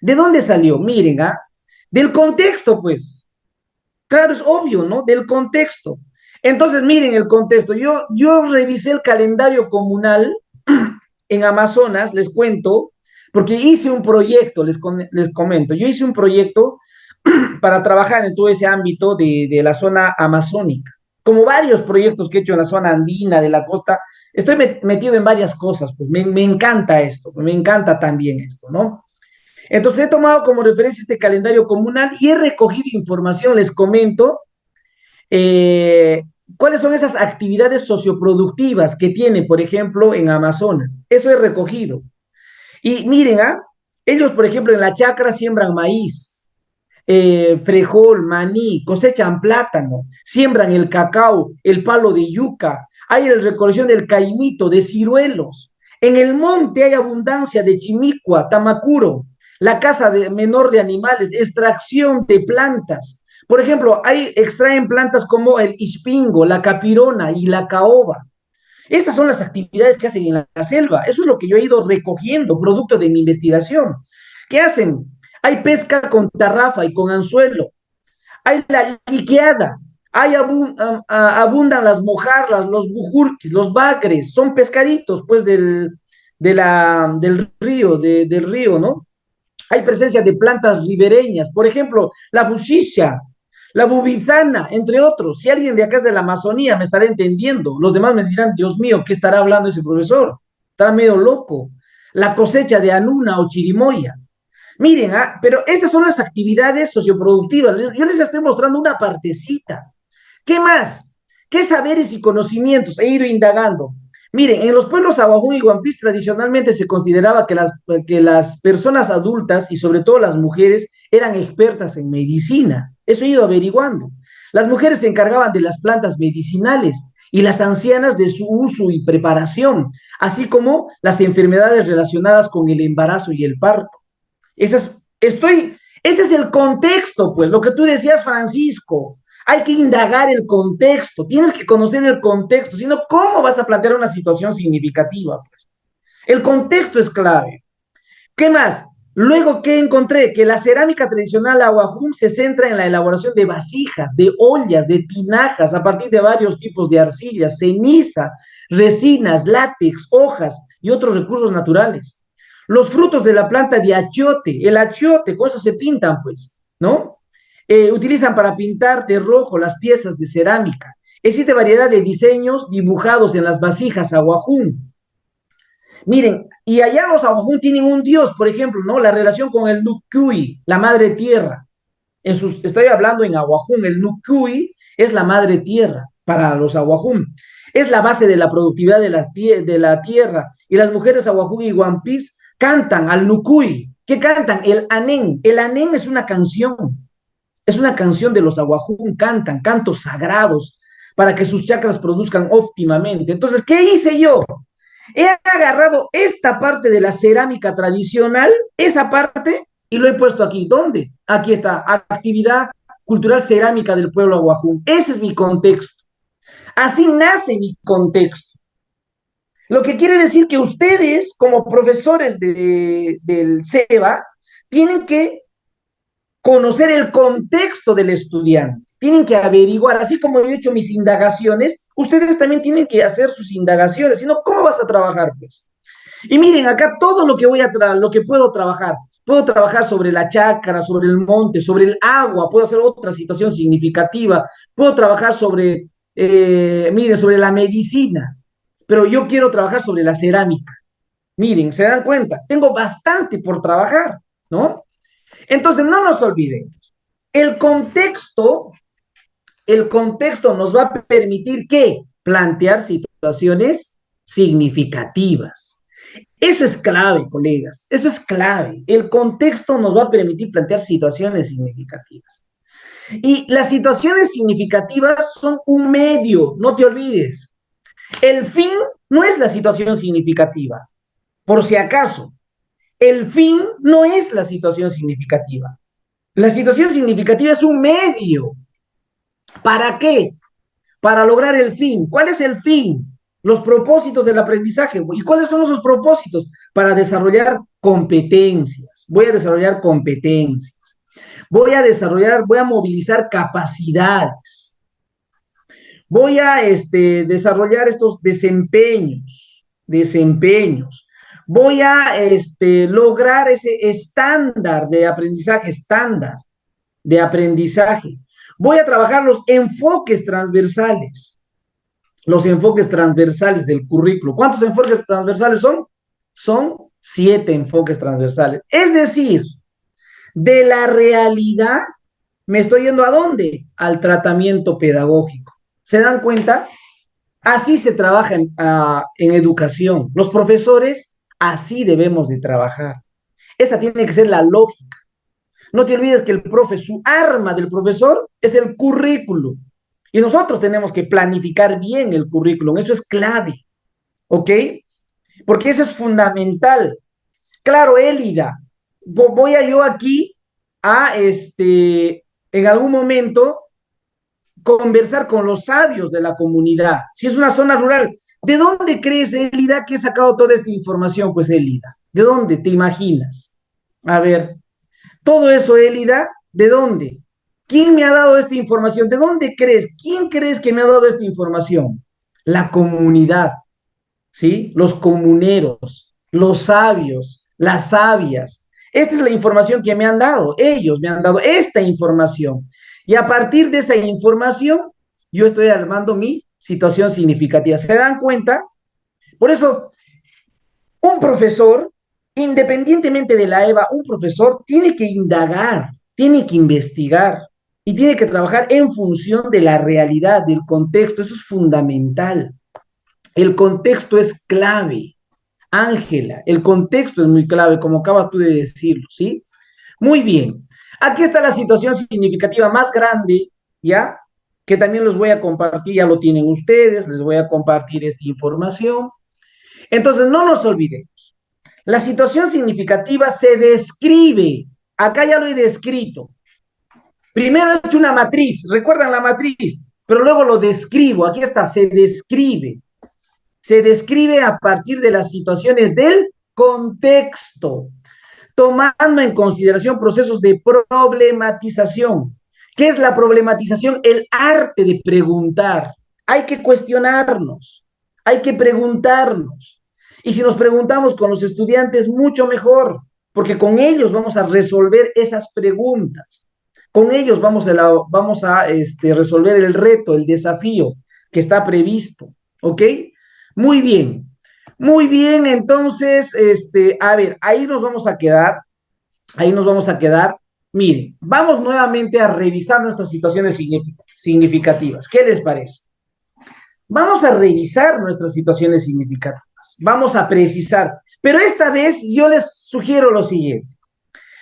¿De dónde salió? Miren, ¿ah? Del contexto, pues. Claro, es obvio, ¿no? Del contexto. Entonces, miren el contexto. Yo revisé el calendario comunal en Amazonas, les cuento, porque hice un proyecto, les comento, yo hice un proyecto para trabajar en todo ese ámbito de la zona amazónica, como varios proyectos que he hecho en la zona andina, de la costa, estoy metido en varias cosas, pues me encanta esto, me encanta también esto, ¿no? Entonces he tomado como referencia este calendario comunal y he recogido información, les comento, eh, cuáles son esas actividades socioproductivas que tiene, por ejemplo, en Amazonas. Eso he recogido. Y miren, ¿ah? Ellos, por ejemplo, en la chacra siembran maíz, frejol, maní, cosechan plátano, siembran el cacao, el palo de yuca, hay el recolección del caimito, de ciruelos. En el monte hay abundancia de chimicua, tamacuro, la caza menor de animales, extracción de plantas. Por ejemplo, extraen plantas como el ispingo, la capirona y la caoba. Estas son las actividades que hacen en la selva. Eso es lo que yo he ido recogiendo, producto de mi investigación. ¿Qué hacen? Hay pesca con tarrafa y con anzuelo. Hay la liqueada. Abundan las mojarras, los bujurquis, los bagres. Son pescaditos, pues, del río, del río, ¿no? Hay presencia de plantas ribereñas. Por ejemplo, la fuchsia, la bubizana, entre otros. Si alguien de acá es de la Amazonía, me estará entendiendo. Los demás me dirán, Dios mío, ¿qué estará hablando ese profesor? Estará medio loco. La cosecha de anuna o chirimoya. Miren, pero estas son las actividades socioproductivas. Yo les estoy mostrando una partecita. ¿Qué más? ¿Qué saberes y conocimientos he ido indagando? Miren, en los pueblos Aguajún y Guampís tradicionalmente se consideraba que las personas adultas y sobre todo las mujeres eran expertas en medicina. Eso he ido averiguando. Las mujeres se encargaban de las plantas medicinales y las ancianas de su uso y preparación, así como las enfermedades relacionadas con el embarazo y el parto. Ese es el contexto, pues, lo que tú decías, Francisco. Hay que indagar el contexto, tienes que conocer el contexto, sino ¿cómo vas a plantear una situación significativa? Pues? El contexto es clave. ¿Qué más? Luego, ¿qué encontré? Que la cerámica tradicional aguajún se centra en la elaboración de vasijas, de ollas, de tinajas, a partir de varios tipos de arcillas, ceniza, resinas, látex, hojas y otros recursos naturales. Los frutos de la planta de achiote, el achiote, con eso se pintan, pues, ¿no? Utilizan para pintar de rojo las piezas de cerámica. Existe variedad de diseños dibujados en las vasijas aguajún. Miren, y allá los aguajún tienen un dios, por ejemplo, ¿no? La relación con el Nukui, la madre tierra. Estoy hablando en aguajún, el Nukui es la madre tierra para los aguajún. Es la base de la productividad de la tierra. Y las mujeres aguajún y guampís cantan al Nukui. ¿Qué cantan? El anén. El anén es una canción. Es una canción de los aguajún, cantan cantos sagrados para que sus chakras produzcan óptimamente. Entonces, ¿qué hice yo? He agarrado esta parte de la cerámica tradicional, esa parte, y lo he puesto aquí. ¿Dónde? Aquí está, actividad cultural cerámica del pueblo aguajún. Ese es mi contexto. Así nace mi contexto. Lo que quiere decir que ustedes, como profesores del SEBA, tienen que conocer el contexto del estudiante, tienen que averiguar, así como yo he hecho mis indagaciones, ustedes también tienen que hacer sus indagaciones, sino ¿cómo vas a trabajar, pues? Y miren, acá todo lo que lo que puedo trabajar sobre la chacra, sobre el monte, sobre el agua, puedo hacer otra situación significativa, puedo trabajar miren, sobre la medicina, pero yo quiero trabajar sobre la cerámica. Miren, se dan cuenta, tengo bastante por trabajar, ¿no? Entonces, no nos olvidemos, el contexto el contexto nos va a permitir, ¿qué? Plantear situaciones significativas. Eso es clave, colegas, eso es clave. El contexto nos va a permitir plantear situaciones significativas. Y las situaciones significativas son un medio, no te olvides. El fin no es la situación significativa, por si acaso. El fin no es la situación significativa. La situación significativa es un medio. ¿Para qué? Para lograr el fin. ¿Cuál es el fin? Los propósitos del aprendizaje. ¿Y cuáles son esos propósitos? Para desarrollar competencias. Voy a desarrollar competencias. Voy a movilizar capacidades. Voy a desarrollar estos desempeños. Voy a lograr ese estándar de aprendizaje. Voy a trabajar los enfoques transversales del currículo. ¿Cuántos enfoques transversales son? Son 7 enfoques transversales. Es decir, de la realidad me estoy yendo ¿a dónde? Al tratamiento pedagógico. ¿Se dan cuenta? Así se trabaja en educación. Los profesores, así debemos de trabajar. Esa tiene que ser la lógica. No te olvides que su arma del profesor es el currículum. Y nosotros tenemos que planificar bien el currículum. Eso es clave. ¿Ok? Porque eso es fundamental. Claro, Élida, voy a yo aquí a, en algún momento, conversar con los sabios de la comunidad. Si es una zona rural, ¿de dónde crees, Élida, que he sacado toda esta información? Pues, Élida, ¿de dónde te imaginas? A ver, todo eso, Élida, ¿de dónde? ¿Quién me ha dado esta información? ¿De dónde crees? ¿Quién crees que me ha dado esta información? La comunidad, ¿sí? Los comuneros, los sabios, las sabias. Esta es la información que me han dado. Ellos me han dado esta información. Y a partir de esa información, yo estoy armando mi situación significativa. ¿Se dan cuenta? Por eso, un profesor, independientemente de la EVA, un profesor tiene que indagar, tiene que investigar y tiene que trabajar en función de la realidad, del contexto. Eso es fundamental. El contexto es clave. Ángela, el contexto es muy clave, como acabas tú de decirlo, ¿sí? Muy bien. Aquí está la situación significativa más grande, ¿ya? Que también los voy a compartir, ya lo tienen ustedes, les voy a compartir esta información. Entonces, no nos olvidemos. La situación significativa se describe. Acá ya lo he descrito. Primero he hecho una matriz, ¿recuerdan la matriz? Pero luego lo describo. Aquí está, se describe. Se describe a partir de las situaciones del contexto, tomando en consideración procesos de problematización. ¿Qué es la problematización? El arte de preguntar. Hay que cuestionarnos, hay que preguntarnos. Y si nos preguntamos con los estudiantes, mucho mejor, porque con ellos vamos a resolver esas preguntas. Con ellos vamos a resolver el reto, el desafío que está previsto. ¿Ok? Muy bien. Muy bien, entonces, a ver, ahí nos vamos a quedar. Miren, vamos nuevamente a revisar nuestras situaciones significativas. ¿Qué les parece? Vamos a revisar nuestras situaciones significativas. Vamos a precisar. Pero esta vez yo les sugiero lo siguiente.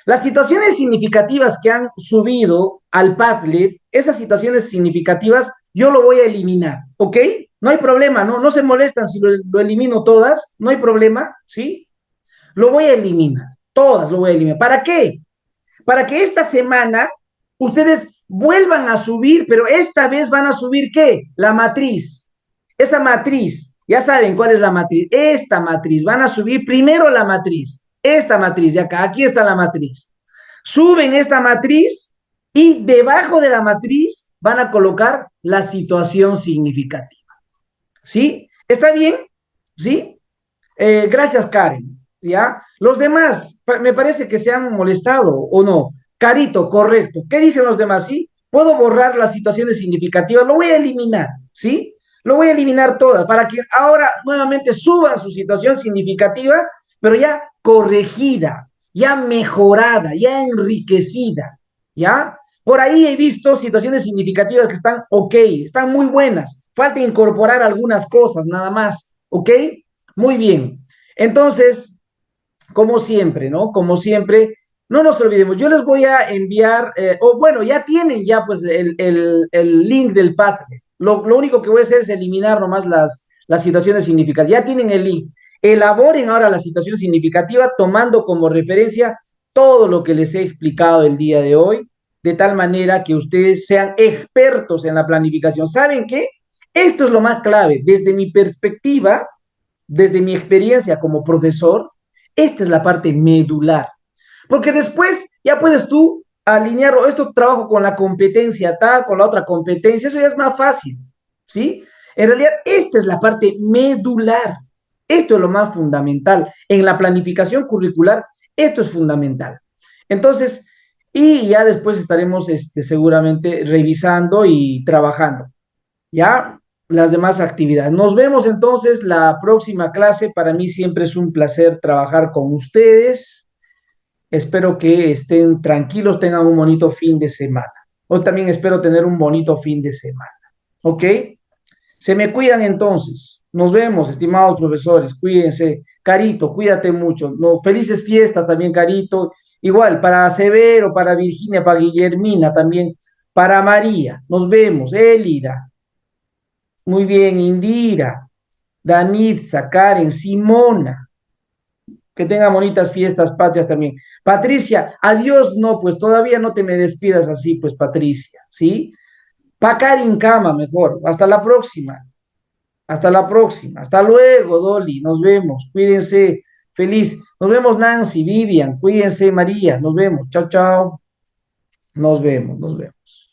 Las situaciones significativas que han subido al Padlet, esas situaciones significativas, yo lo voy a eliminar, ¿ok? No hay problema, no se molestan si lo elimino todas, no hay problema, ¿sí? Lo voy a eliminar, todas lo voy a eliminar. ¿Para qué? Para que esta semana ustedes vuelvan a subir, pero esta vez van a subir, ¿qué? La matriz. Esa matriz, ya saben cuál es la matriz. Esta matriz, van a subir primero la matriz. Esta matriz de acá, aquí está la matriz. Suben esta matriz y debajo de la matriz van a colocar la situación significativa. ¿Sí? ¿Está bien? ¿Sí? Gracias, Karen. ¿Ya? Los demás, me parece que se han molestado, ¿o no? Carito, correcto. ¿Qué dicen los demás? ¿Sí? Puedo borrar las situaciones significativas, lo voy a eliminar, ¿sí? Lo voy a eliminar todas para que ahora nuevamente suban su situación significativa, pero ya corregida, ya mejorada, ya enriquecida, ¿ya? Por ahí he visto situaciones significativas que están ok, están muy buenas. Falta incorporar algunas cosas nada más, ¿ok? Muy bien. Entonces, como siempre, ¿no? Como siempre, no nos olvidemos, yo les voy a enviar, o bueno, ya tienen ya pues el link del Padlet. Lo único que voy a hacer es eliminar nomás las situaciones significativas. Ya tienen el link. Elaboren ahora la situación significativa tomando como referencia todo lo que les he explicado el día de hoy, de tal manera que ustedes sean expertos en la planificación. ¿Saben qué? Esto es lo más clave. Desde mi perspectiva, desde mi experiencia como profesor, esta es la parte medular. Porque después ya puedes tú alinear, o esto trabajo con la competencia tal, con la otra competencia, eso ya es más fácil, ¿sí? En realidad, esta es la parte medular. Esto es lo más fundamental. En la planificación curricular, esto es fundamental. Entonces, y ya después estaremos seguramente revisando y trabajando. ¿Ya? Las demás actividades. Nos vemos entonces la próxima clase. Para mí siempre es un placer trabajar con ustedes. Espero que estén tranquilos, tengan un bonito fin de semana. Hoy también espero tener un bonito fin de semana. ¿Ok? Se me cuidan entonces. Nos vemos, estimados profesores. Cuídense. Carito, cuídate mucho. No, felices fiestas también, Carito. Igual, para Severo, para Virginia, para Guillermina también, para María. Nos vemos. Elida. Muy bien, Indira, Danitza, Karen, Simona. Que tengan bonitas fiestas patrias también. Patricia, adiós, no, pues todavía no te me despidas así, pues Patricia, ¿sí? Karin Cama, mejor. Hasta la próxima. Hasta la próxima. Hasta luego, Dolly. Nos vemos. Cuídense. Feliz. Nos vemos, Nancy, Vivian. Cuídense, María. Nos vemos. Chao, chao. Nos vemos, nos vemos.